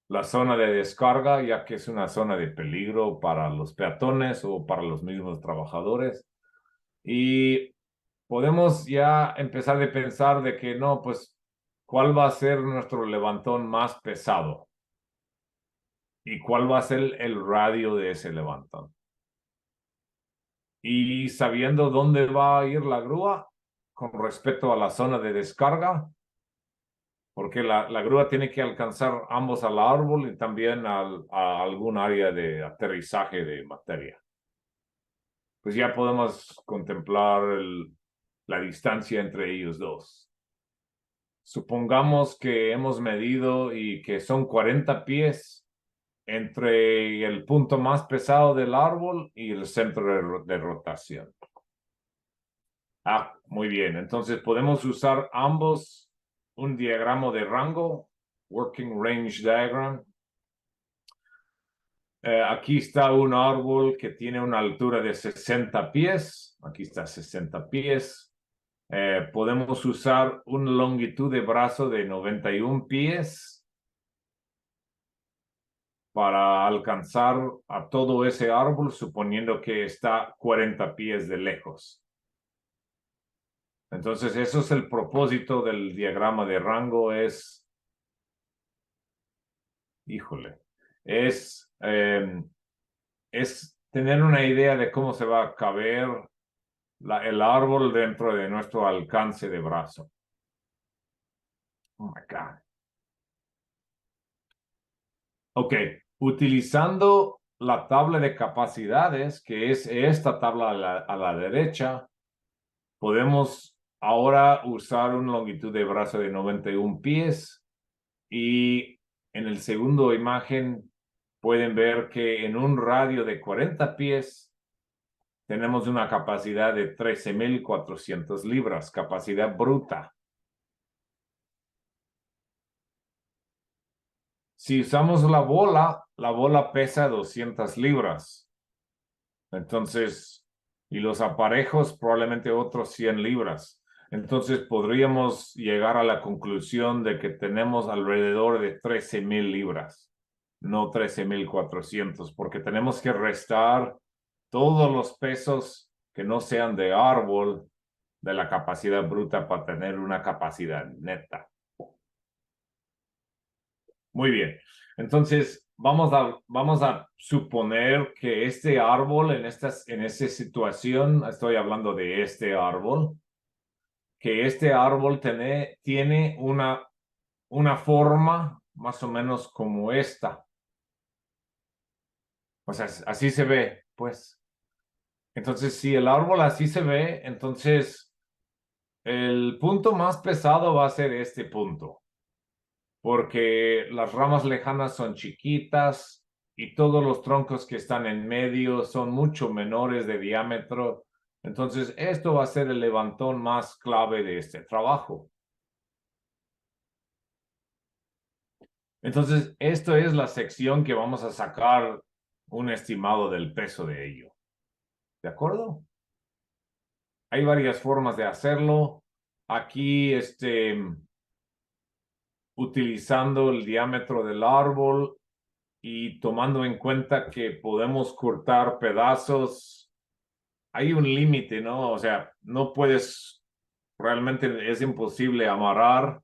la zona de descarga, ya que es una zona de peligro para los peatones o para los mismos trabajadores. Y podemos ya empezar a pensar de que no, pues, ¿cuál va a ser nuestro levantón más pesado? ¿Y cuál va a ser el radio de ese levantón? Y sabiendo dónde va a ir la grúa con respecto a la zona de descarga, porque la grúa tiene que alcanzar ambos al árbol y también a algún área de aterrizaje de materia. Pues ya podemos contemplar la distancia entre ellos dos. supongamos que hemos medido y que son 40 pies entre el punto más pesado del árbol y el centro de rotación. Muy bien. Entonces podemos usar ambos un diagrama de rango, Working Range Diagram. Aquí está un árbol que tiene una altura de 60 pies. Aquí está 60 pies. Podemos usar una longitud de brazo de 91 pies para alcanzar a todo ese árbol, suponiendo que está 40 pies de lejos. Entonces, eso es el propósito del diagrama de rango, es tener una idea de cómo se va a caber el árbol dentro de nuestro alcance de brazo. Oh my God. Ok, utilizando la tabla de capacidades, que es esta tabla a la derecha, podemos ahora usar una longitud de brazo de 91 pies y en el segundo imagen pueden ver que en un radio de 40 pies tenemos una capacidad de 13,400 libras, capacidad bruta. Si usamos la bola pesa 200 libras. Entonces, y los aparejos probablemente otros 100 libras. Entonces podríamos llegar a la conclusión de que tenemos alrededor de 13,000 libras, no 13,400, porque tenemos que restar todos los pesos que no sean de árbol de la capacidad bruta para tener una capacidad neta. Muy bien. Entonces, vamos a suponer que este árbol, en esta situación, estoy hablando de este árbol, que este árbol tiene una forma más o menos como esta. O sea, así se ve, pues. Entonces, si el árbol así se ve, entonces el punto más pesado va a ser este punto, porque las ramas lejanas son chiquitas y todos los troncos que están en medio son mucho menores de diámetro. Entonces, esto va a ser el levantón más clave de este trabajo. Entonces, esto es la sección que vamos a sacar un estimado del peso de ello. ¿De acuerdo? Hay varias formas de hacerlo. Aquí, utilizando el diámetro del árbol y tomando en cuenta que podemos cortar pedazos, hay un límite, ¿no? O sea, no puedes, realmente es imposible amarrar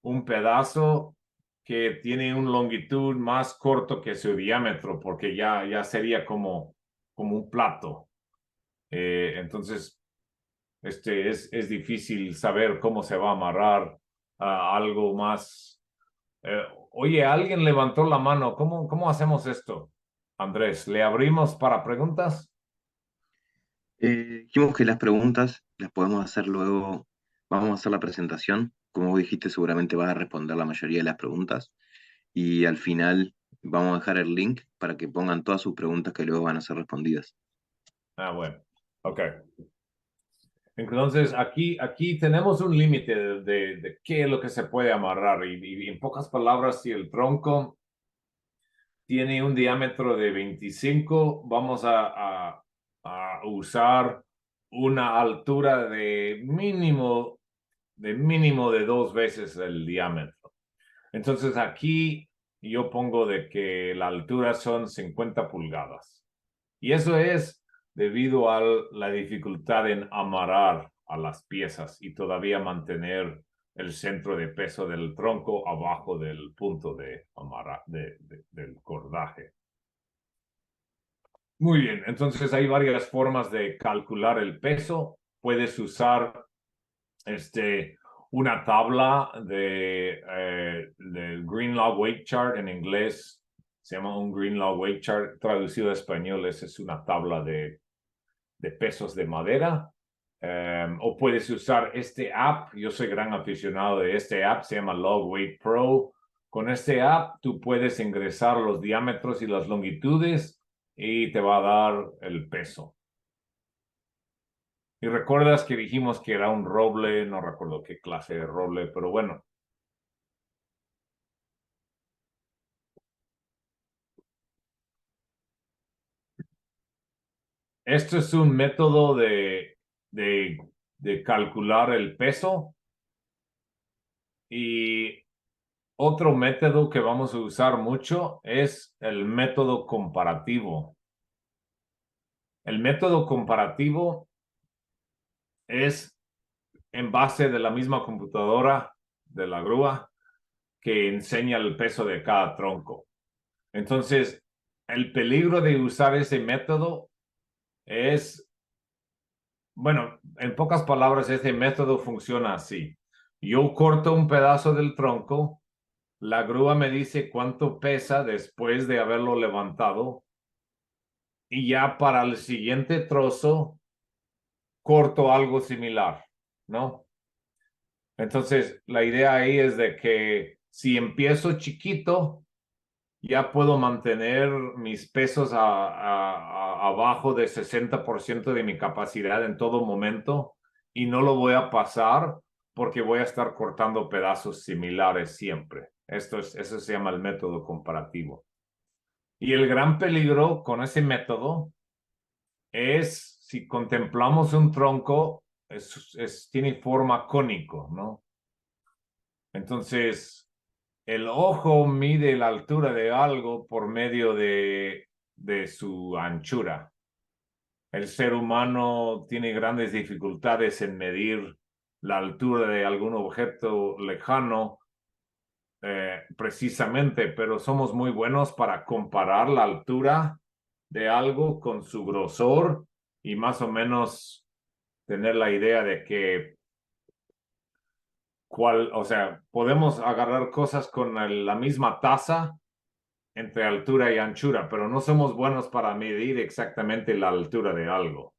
un pedazo que tiene una longitud más corto que su diámetro, porque ya sería como un plato. Entonces, es difícil saber cómo se va a amarrar algo más. Oye, alguien levantó la mano. ¿Cómo hacemos esto, Andrés? ¿Le abrimos para preguntas? Dijimos que las preguntas las podemos hacer luego, vamos a hacer la presentación. Como vos dijiste, seguramente vas a responder la mayoría de las preguntas. Y al final vamos a dejar el link para que pongan todas sus preguntas que luego van a ser respondidas. Bueno, ok. Entonces, aquí tenemos un límite de qué es lo que se puede amarrar. Y en pocas palabras, si el tronco tiene un diámetro de 25, vamos a usar una altura de mínimo de 2 veces el diámetro. Entonces aquí yo pongo de que la altura son 50 pulgadas. Y eso es debido a la dificultad en amarrar a las piezas y todavía mantener el centro de peso del tronco abajo del punto de amarrar del cordaje. Muy bien, entonces hay varias formas de calcular el peso. Puedes usar una tabla del Greenlaw Weight Chart en inglés. Se llama un Greenlaw Weight Chart. Traducido a español, es una tabla de pesos de madera. O puedes usar este app. Yo soy gran aficionado de este app, se llama Logweight Pro. Con este app tú puedes ingresar los diámetros y las longitudes y te va a dar el peso. Y recuerdas que dijimos que era un roble, no recuerdo qué clase de roble, pero bueno. Esto es un método de calcular el peso. Y otro método que vamos a usar mucho es el método comparativo. El método comparativo es en base de la misma computadora de la grúa que enseña el peso de cada tronco. Entonces, el peligro de usar ese método es, bueno, en pocas palabras, ese método funciona así. Yo corto un pedazo del tronco, la grúa me dice cuánto pesa después de haberlo levantado y ya para el siguiente trozo corto algo similar, ¿no? Entonces, la idea ahí es de que si empiezo chiquito, ya puedo mantener mis pesos abajo de 60% de mi capacidad en todo momento y no lo voy a pasar porque voy a estar cortando pedazos similares siempre. Eso se llama el método comparativo. Y el gran peligro con ese método es si contemplamos un tronco, tiene forma cónico, ¿no? Entonces, el ojo mide la altura de algo por medio de su anchura. El ser humano tiene grandes dificultades en medir la altura de algún objeto lejano, precisamente, pero somos muy buenos para comparar la altura de algo con su grosor y más o menos tener la idea de que o sea, podemos agarrar cosas con la misma tasa entre altura y anchura, pero no somos buenos para medir exactamente la altura de algo.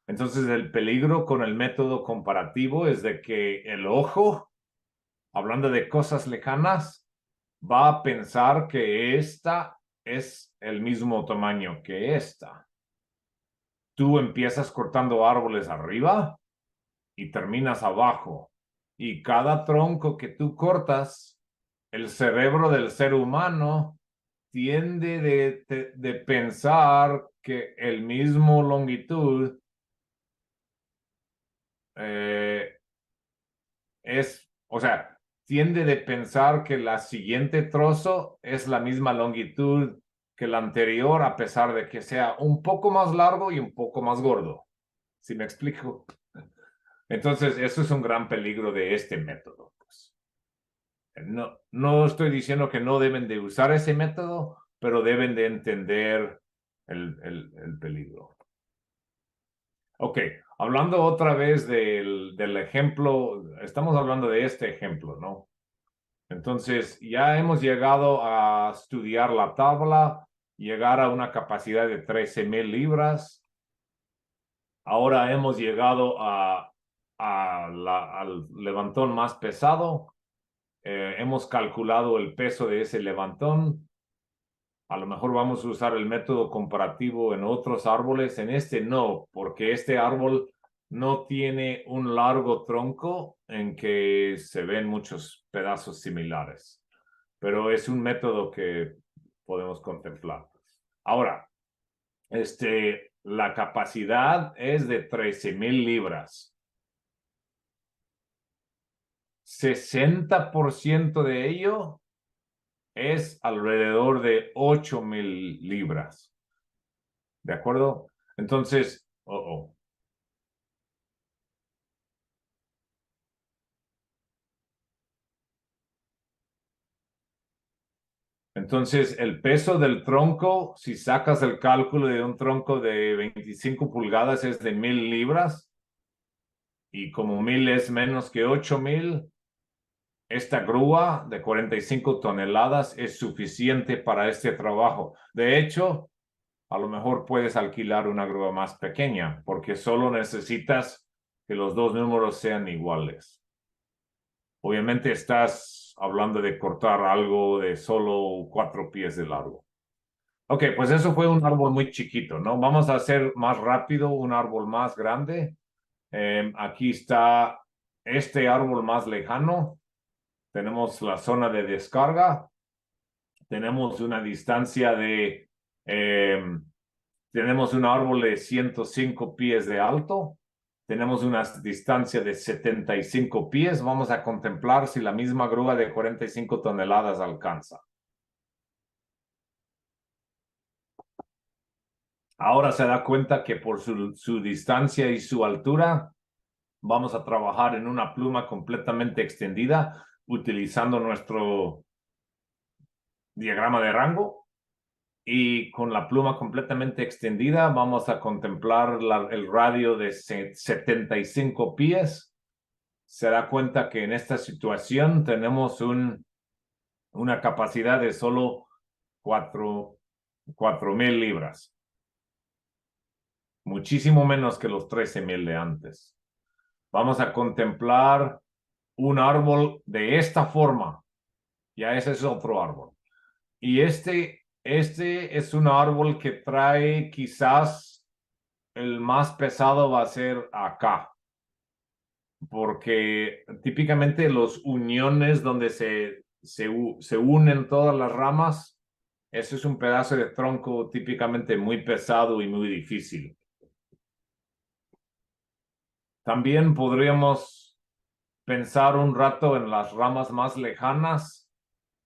Entonces, el peligro con el método comparativo es de que el ojo, hablando de cosas lejanas, va a pensar que esta es el mismo tamaño que esta. Tú empiezas cortando árboles arriba y terminas abajo. Y cada tronco que tú cortas, el cerebro del ser humano tiende de pensar que el mismo longitud o sea, tiende de pensar que la siguiente trozo es la misma longitud que la anterior, a pesar de que sea un poco más largo y un poco más gordo. ¿Sí me explico? Entonces, eso es un gran peligro de este método. Pues. No estoy diciendo que no deben de usar ese método, pero deben de entender el peligro. Ok, hablando otra vez del ejemplo, estamos hablando de este ejemplo, ¿no? Entonces, ya hemos llegado a estudiar la tabla, llegar a una capacidad de 13,000 libras. Ahora hemos llegado al levantón más pesado. Hemos calculado el peso de ese levantón. A lo mejor vamos a usar el método comparativo en otros árboles. En este no, porque este árbol no tiene un largo tronco en que se ven muchos pedazos similares. Pero es un método que podemos contemplar. Ahora, la capacidad es de 13,000 libras. 60% de ello es alrededor de 8,000 libras. ¿De acuerdo? Entonces, Entonces, el peso del tronco, si sacas el cálculo de un tronco de 25 pulgadas, es de 1,000 libras. Y como 1,000 es menos que 8,000, esta grúa de 45 toneladas es suficiente para este trabajo. De hecho, a lo mejor puedes alquilar una grúa más pequeña, porque solo necesitas que los dos números sean iguales. Obviamente estás hablando de cortar algo de solo 4 pies de largo. Ok, pues eso fue un árbol muy chiquito, ¿no? Vamos a hacer más rápido un árbol más grande. Aquí está este árbol más lejano. Tenemos la zona de descarga. Tenemos una distancia de... tenemos un árbol de 105 pies de alto. Tenemos una distancia de 75 pies. Vamos a contemplar si la misma grúa de 45 toneladas alcanza. Ahora se da cuenta que por su distancia y su altura, vamos a trabajar en una pluma completamente extendida utilizando nuestro diagrama de rango. Y con la pluma completamente extendida vamos a contemplar el radio de 75 pies. Se da cuenta que en esta situación tenemos una capacidad de solo 4,000 libras. Muchísimo menos que los 13,000 de antes. Vamos a contemplar un árbol de esta forma. Ya ese es otro árbol. Y este es un árbol que trae quizás el más pesado va a ser acá. Porque típicamente los uniones donde se unen todas las ramas, ese es un pedazo de tronco típicamente muy pesado y muy difícil. También podríamos pensar un rato en las ramas más lejanas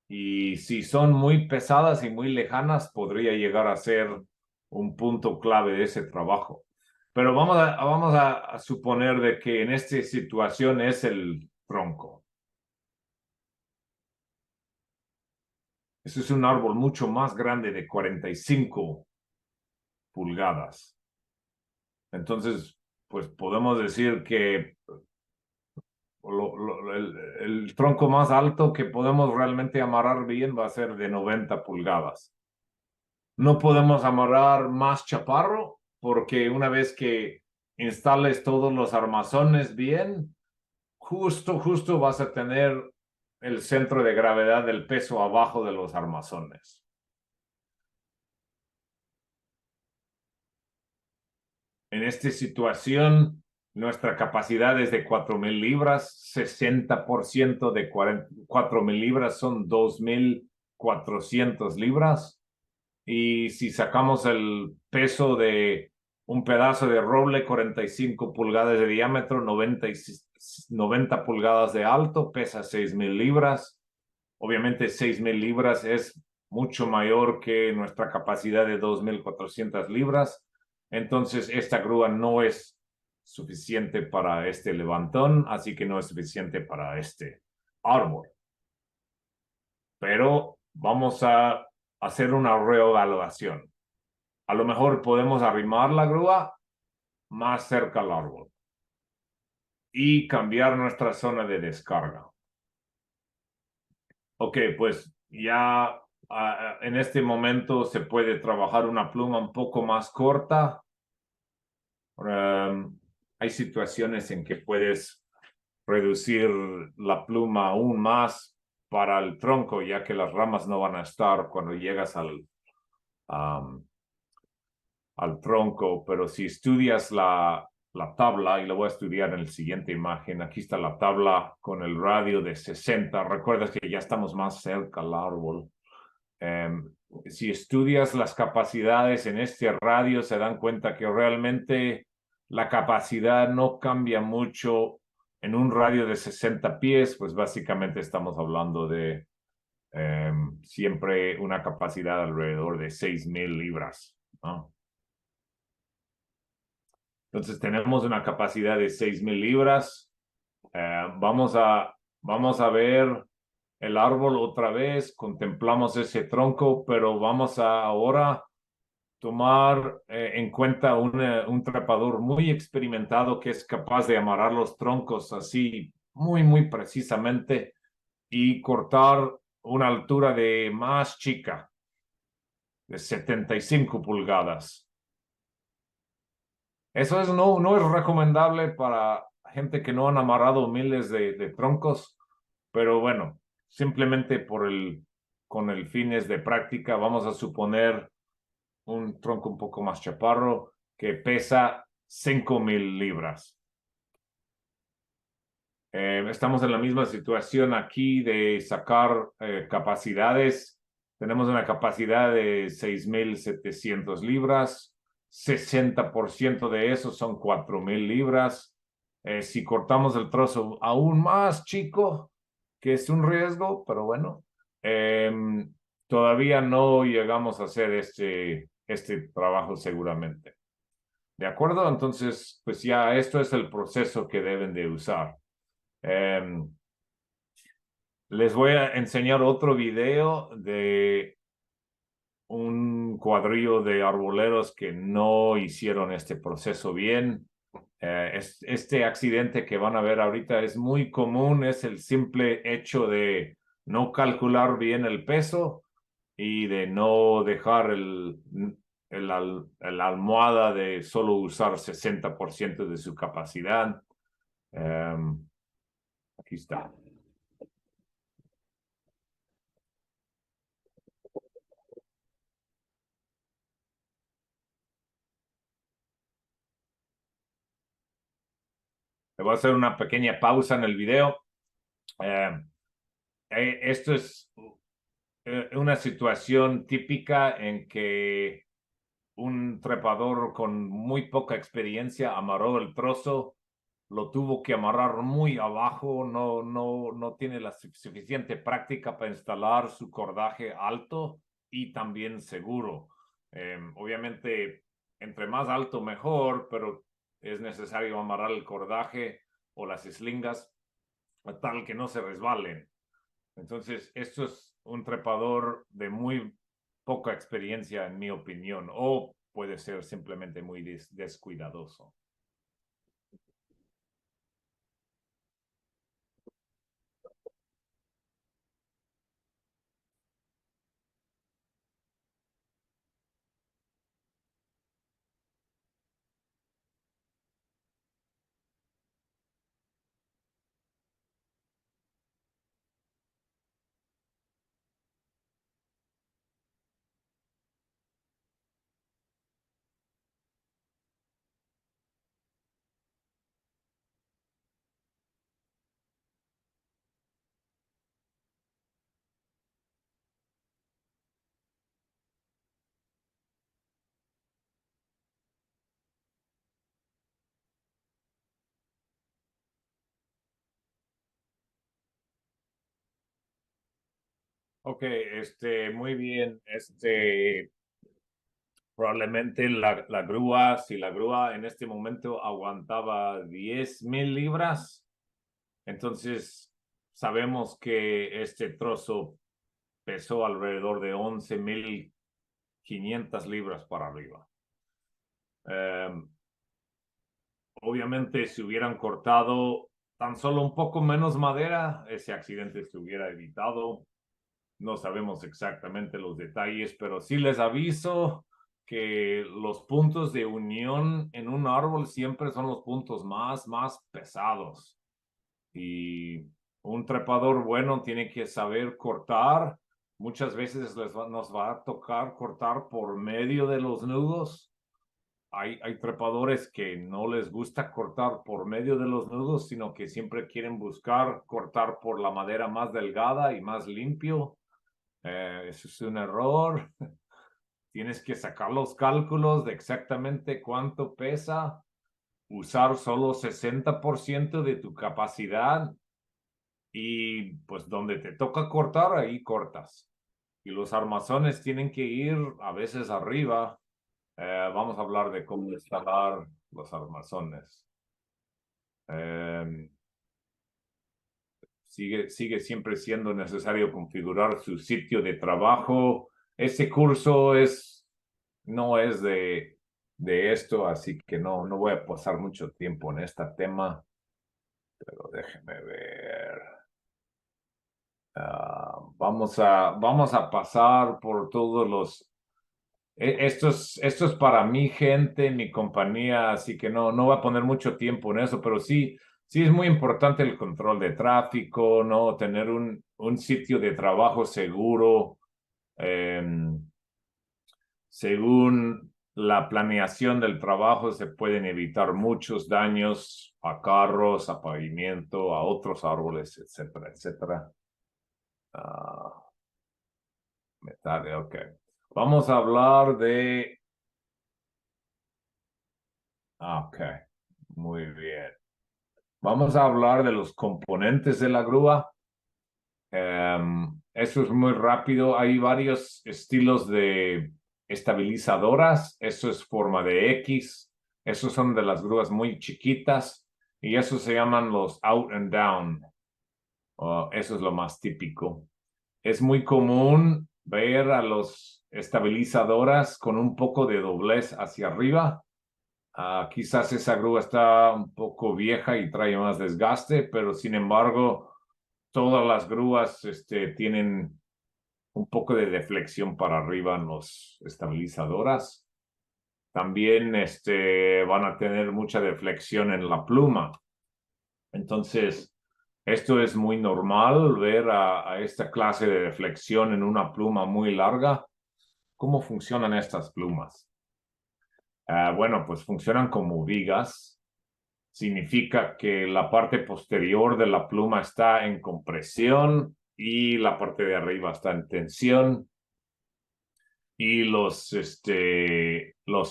y si son muy pesadas y muy lejanas, podría llegar a ser un punto clave de ese trabajo. Pero vamos a suponer de que en esta situación es el tronco. Ese es un árbol mucho más grande de 45 pulgadas. Entonces, pues podemos decir que el tronco más alto que podemos realmente amarrar bien va a ser de 90 pulgadas. No podemos amarrar más chaparro porque una vez que instales todos los armazones bien, justo vas a tener el centro de gravedad del peso abajo de los armazones. En esta situación, nuestra capacidad es de 4,000 libras, 60% de 4,000 libras son 2,400 libras. Y si sacamos el peso de un pedazo de roble, 45 pulgadas de diámetro, 90 pulgadas de alto, pesa 6,000 libras. Obviamente 6,000 libras es mucho mayor que nuestra capacidad de 2,400 libras. Entonces esta grúa no es suficiente para este levantón, así que no es suficiente para este árbol. Pero vamos a hacer una reevaluación. A lo mejor podemos arrimar la grúa más cerca al árbol y cambiar nuestra zona de descarga. Ok, pues ya en este momento se puede trabajar una pluma un poco más corta. Hay situaciones en que puedes reducir la pluma aún más para el tronco, ya que las ramas no van a estar cuando llegas al tronco, pero si estudias la tabla, y lo voy a estudiar en la siguiente imagen, aquí está la tabla con el radio de 60, recuerda que ya estamos más cerca al árbol. Si estudias las capacidades en este radio, se dan cuenta que realmente la capacidad no cambia mucho en un radio de 60 pies, pues básicamente estamos hablando de siempre una capacidad alrededor de 6,000 libras, ¿no? Entonces tenemos una capacidad de 6,000 libras. Vamos a ver el árbol otra vez, contemplamos ese tronco, pero vamos a ahora tomar en cuenta un trepador muy experimentado que es capaz de amarrar los troncos así muy precisamente y cortar una altura de más chica. de 75 pulgadas. Eso no es recomendable para gente que no han amarrado miles de troncos, pero bueno, simplemente con el fines de práctica, vamos a suponer un tronco un poco más chaparro que pesa 5,000 libras. Estamos en la misma situación aquí de sacar capacidades. Tenemos una capacidad de 6,700 libras. 60% de eso son 4,000 libras. Si cortamos el trozo aún más chico, que es un riesgo, pero bueno, todavía no llegamos a hacer este trabajo seguramente. ¿De acuerdo? Entonces, pues ya esto es el proceso que deben de usar. Les voy a enseñar otro video de un cuadrillo de arboleros que no hicieron este proceso bien. Este accidente que van a ver ahorita es muy común, es el simple hecho de no calcular bien el peso y de no dejar el almohada de solo usar 60% de su capacidad. Aquí está. Le voy a hacer una pequeña pausa en el video. Esto es una situación típica en que un trepador con muy poca experiencia amarró el trozo, lo tuvo que amarrar muy abajo, no tiene la suficiente práctica para instalar su cordaje alto y también seguro. Obviamente, entre más alto mejor, pero es necesario amarrar el cordaje o las eslingas tal que no se resbalen. Entonces, esto es un trepador de muy poca experiencia, en mi opinión, o puede ser simplemente muy descuidadoso. Ok, muy bien. Probablemente la grúa, si la grúa en este momento aguantaba 10,000 libras, entonces sabemos que este trozo pesó alrededor de 11,500 libras para arriba. Obviamente, si hubieran cortado tan solo un poco menos madera, ese accidente se hubiera evitado. No sabemos exactamente los detalles, pero sí les aviso que los puntos de unión en un árbol siempre son los puntos más pesados. Y un trepador bueno tiene que saber cortar. Muchas veces nos va a tocar cortar por medio de los nudos. Hay trepadores que no les gusta cortar por medio de los nudos, sino que siempre quieren buscar cortar por la madera más delgada y más limpio. Eso es un error. Tienes que sacar los cálculos de exactamente cuánto pesa, usar solo 60% de tu capacidad y pues donde te toca cortar, ahí cortas. Y los armazones tienen que ir a veces arriba. Vamos a hablar de cómo instalar los armazones. Sigue siempre siendo necesario configurar su sitio de trabajo. Este curso no es de esto, así que no voy a pasar mucho tiempo en este tema, pero déjeme ver. Vamos a pasar por todos Esto es para mi gente, mi compañía, así que no voy a poner mucho tiempo en eso, pero sí es muy importante el control de tráfico, ¿no? Tener un sitio de trabajo seguro. Según la planeación del trabajo, se pueden evitar muchos daños a carros, a pavimento, a otros árboles, etcétera, etcétera. Metal, ok. Vamos a hablar de... Ok, muy bien. Vamos a hablar de los componentes de la grúa. Eso es muy rápido. Hay varios estilos de estabilizadoras. Eso es forma de X. Esos son de las grúas muy chiquitas. Y eso se llaman los out and down. Eso es lo más típico. Es muy común ver a los estabilizadoras con un poco de doblez hacia arriba. Quizás esa grúa está un poco vieja y trae más desgaste, pero sin embargo, todas las grúas tienen un poco de deflexión para arriba en los estabilizadoras. También van a tener mucha deflexión en la pluma. Entonces, esto es muy normal ver a esta clase de deflexión en una pluma muy larga. ¿Cómo funcionan estas plumas? Bueno, pues funcionan como vigas. Significa que la parte posterior de la pluma está en compresión y la parte de arriba está en tensión. Y los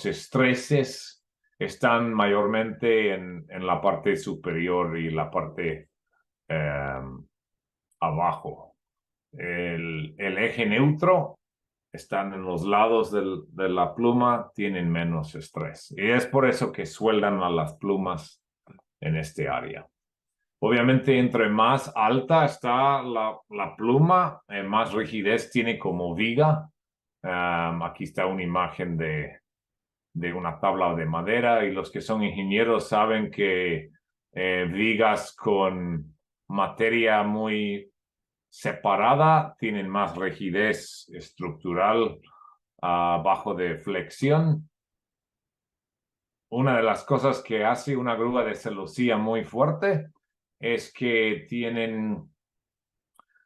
estreses están mayormente en la parte superior y la parte abajo. El eje neutro están en los lados de la pluma, tienen menos estrés. Y es por eso que sueldan a las plumas en este área. Obviamente, entre más alta está la pluma, más rigidez tiene como viga. Aquí está una imagen de una tabla de madera y los que son ingenieros saben que vigas con materia muy separada tienen más rigidez estructural bajo de flexión. Una de las cosas que hace una grúa de celosía muy fuerte es que tienen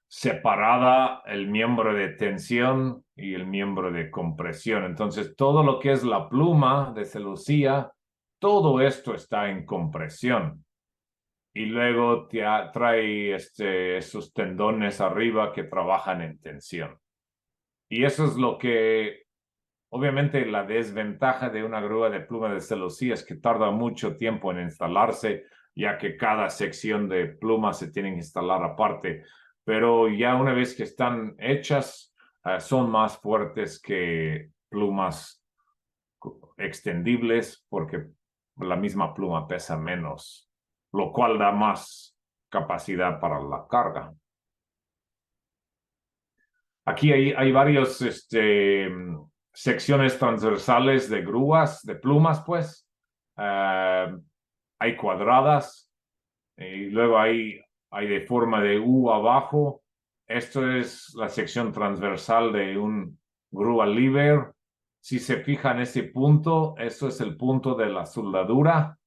separada el miembro de tensión y el miembro de compresión. Entonces, todo lo que es la pluma de celosía, todo esto está en compresión. Y luego trae esos tendones arriba que trabajan en tensión. Y eso es lo que, obviamente, la desventaja de una grúa de pluma de celosía es que tarda mucho tiempo en instalarse, ya que cada sección de pluma se tiene que instalar aparte. Pero ya una vez que están hechas, son más fuertes que plumas extendibles porque la misma pluma pesa menos, lo cual da más capacidad para la carga. Aquí hay varios secciones transversales de grúas, de plumas, pues. Hay cuadradas y luego hay de forma de U abajo. Esto es la sección transversal de un grúa Liebherr. Si se fija en ese punto, eso es el punto de la soldadura.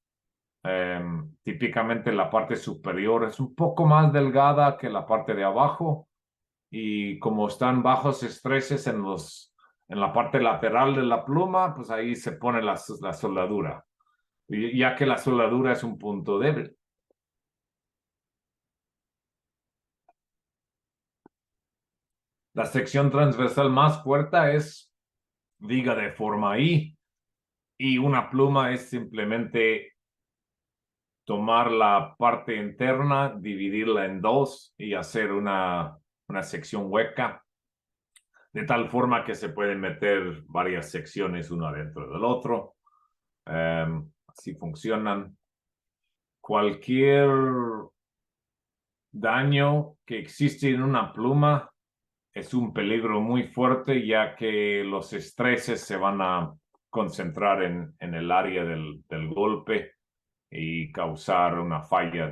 Típicamente la parte superior es un poco más delgada que la parte de abajo y como están bajos estreses en la parte lateral de la pluma, pues ahí se pone la soldadura, ya que la soldadura es un punto débil. La sección transversal más fuerte es viga de forma I y una pluma es simplemente tomar la parte interna, dividirla en dos y hacer una sección hueca, de tal forma que se pueden meter varias secciones uno adentro del otro. Así funcionan. Cualquier daño que existe en una pluma es un peligro muy fuerte, ya que los estreses se van a concentrar en el área del golpe y causar una falla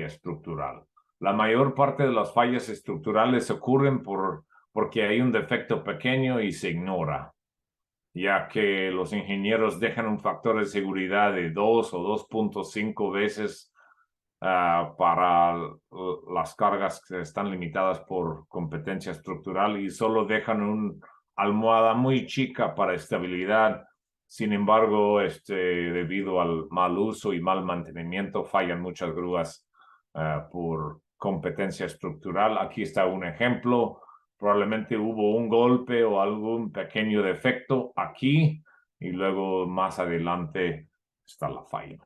estructural. La mayor parte de las fallas estructurales ocurren porque hay un defecto pequeño y se ignora. ya que los ingenieros dejan un factor de seguridad de 2 o 2.5 veces para las cargas que están limitadas por competencia estructural y solo dejan una almohada muy chica para estabilidad. Sin embargo, debido al mal uso y mal mantenimiento, fallan muchas grúas por competencia estructural. Aquí está un ejemplo. Probablemente hubo un golpe o algún pequeño defecto aquí y luego más adelante está la falla.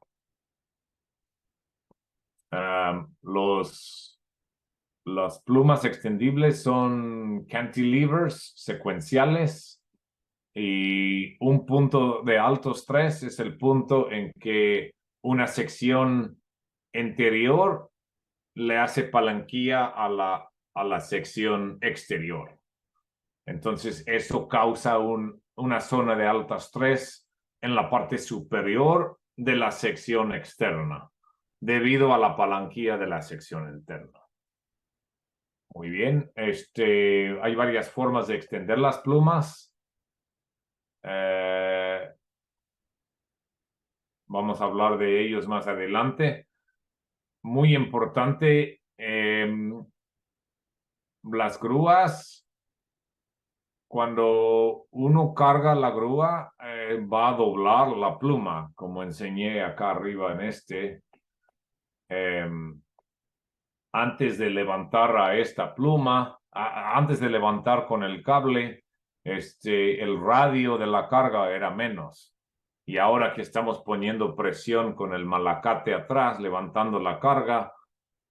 Las plumas extendibles son cantilevers secuenciales y un punto de alto estrés es el punto en que una sección interior le hace palanquía a la sección exterior. Entonces, eso causa una zona de alto estrés en la parte superior de la sección externa, debido a la palanquía de la sección interna. Muy bien, hay varias formas de extender las plumas. Vamos a hablar de ellos más adelante. Muy importante, las grúas, cuando uno carga la grúa, va a doblar la pluma, como enseñé acá arriba en antes de levantar a esta pluma, antes de levantar con el cable, el radio de la carga era menos. Y ahora que estamos poniendo presión con el malacate atrás, levantando la carga,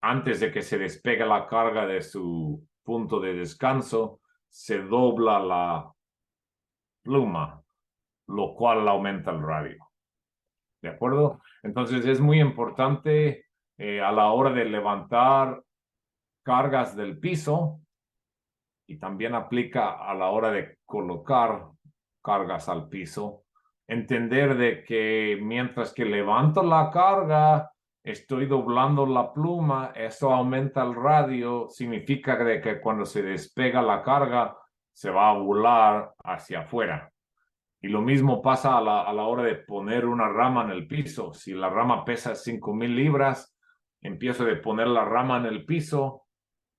antes de que se despegue la carga de su punto de descanso, se dobla la pluma, lo cual aumenta el radio. ¿De acuerdo? Entonces es muy importante a la hora de levantar cargas del piso y también aplica a la hora de colocar cargas al piso, entender de que mientras que levanto la carga, estoy doblando la pluma, eso aumenta el radio, significa de que cuando se despega la carga, se va a volar hacia afuera. Y lo mismo pasa a la hora de poner una rama en el piso. Si la rama pesa 5,000 libras, empiezo a poner la rama en el piso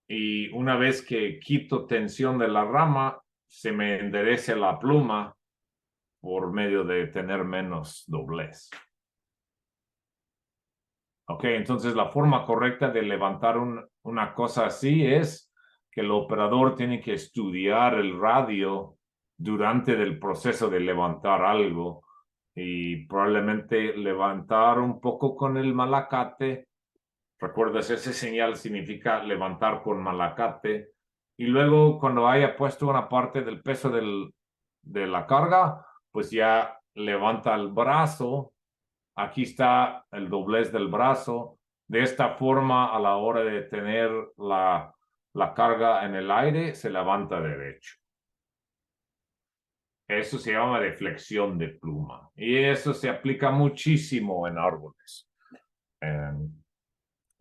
y una vez que quito tensión de la rama, se me enderece la pluma por medio de tener menos doblez. Ok, entonces la forma correcta de levantar una cosa así es que el operador tiene que estudiar el radio durante el proceso de levantar algo y probablemente levantar un poco con el malacate. ¿Recuerdas? Ese señal significa levantar con malacate. Y luego cuando haya puesto una parte del peso de la carga, pues ya levanta el brazo. Aquí está el doblez del brazo. De esta forma, a la hora de tener la carga en el aire, se levanta derecho. Eso se llama deflexión de pluma. Y eso se aplica muchísimo en árboles.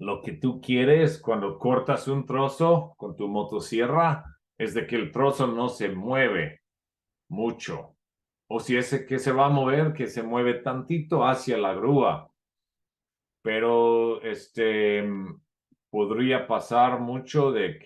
Lo que tú quieres cuando cortas un trozo con tu motosierra es de que el trozo no se mueve mucho. O si es que se va a mover, que se mueve tantito hacia la grúa. Pero podría pasar mucho de que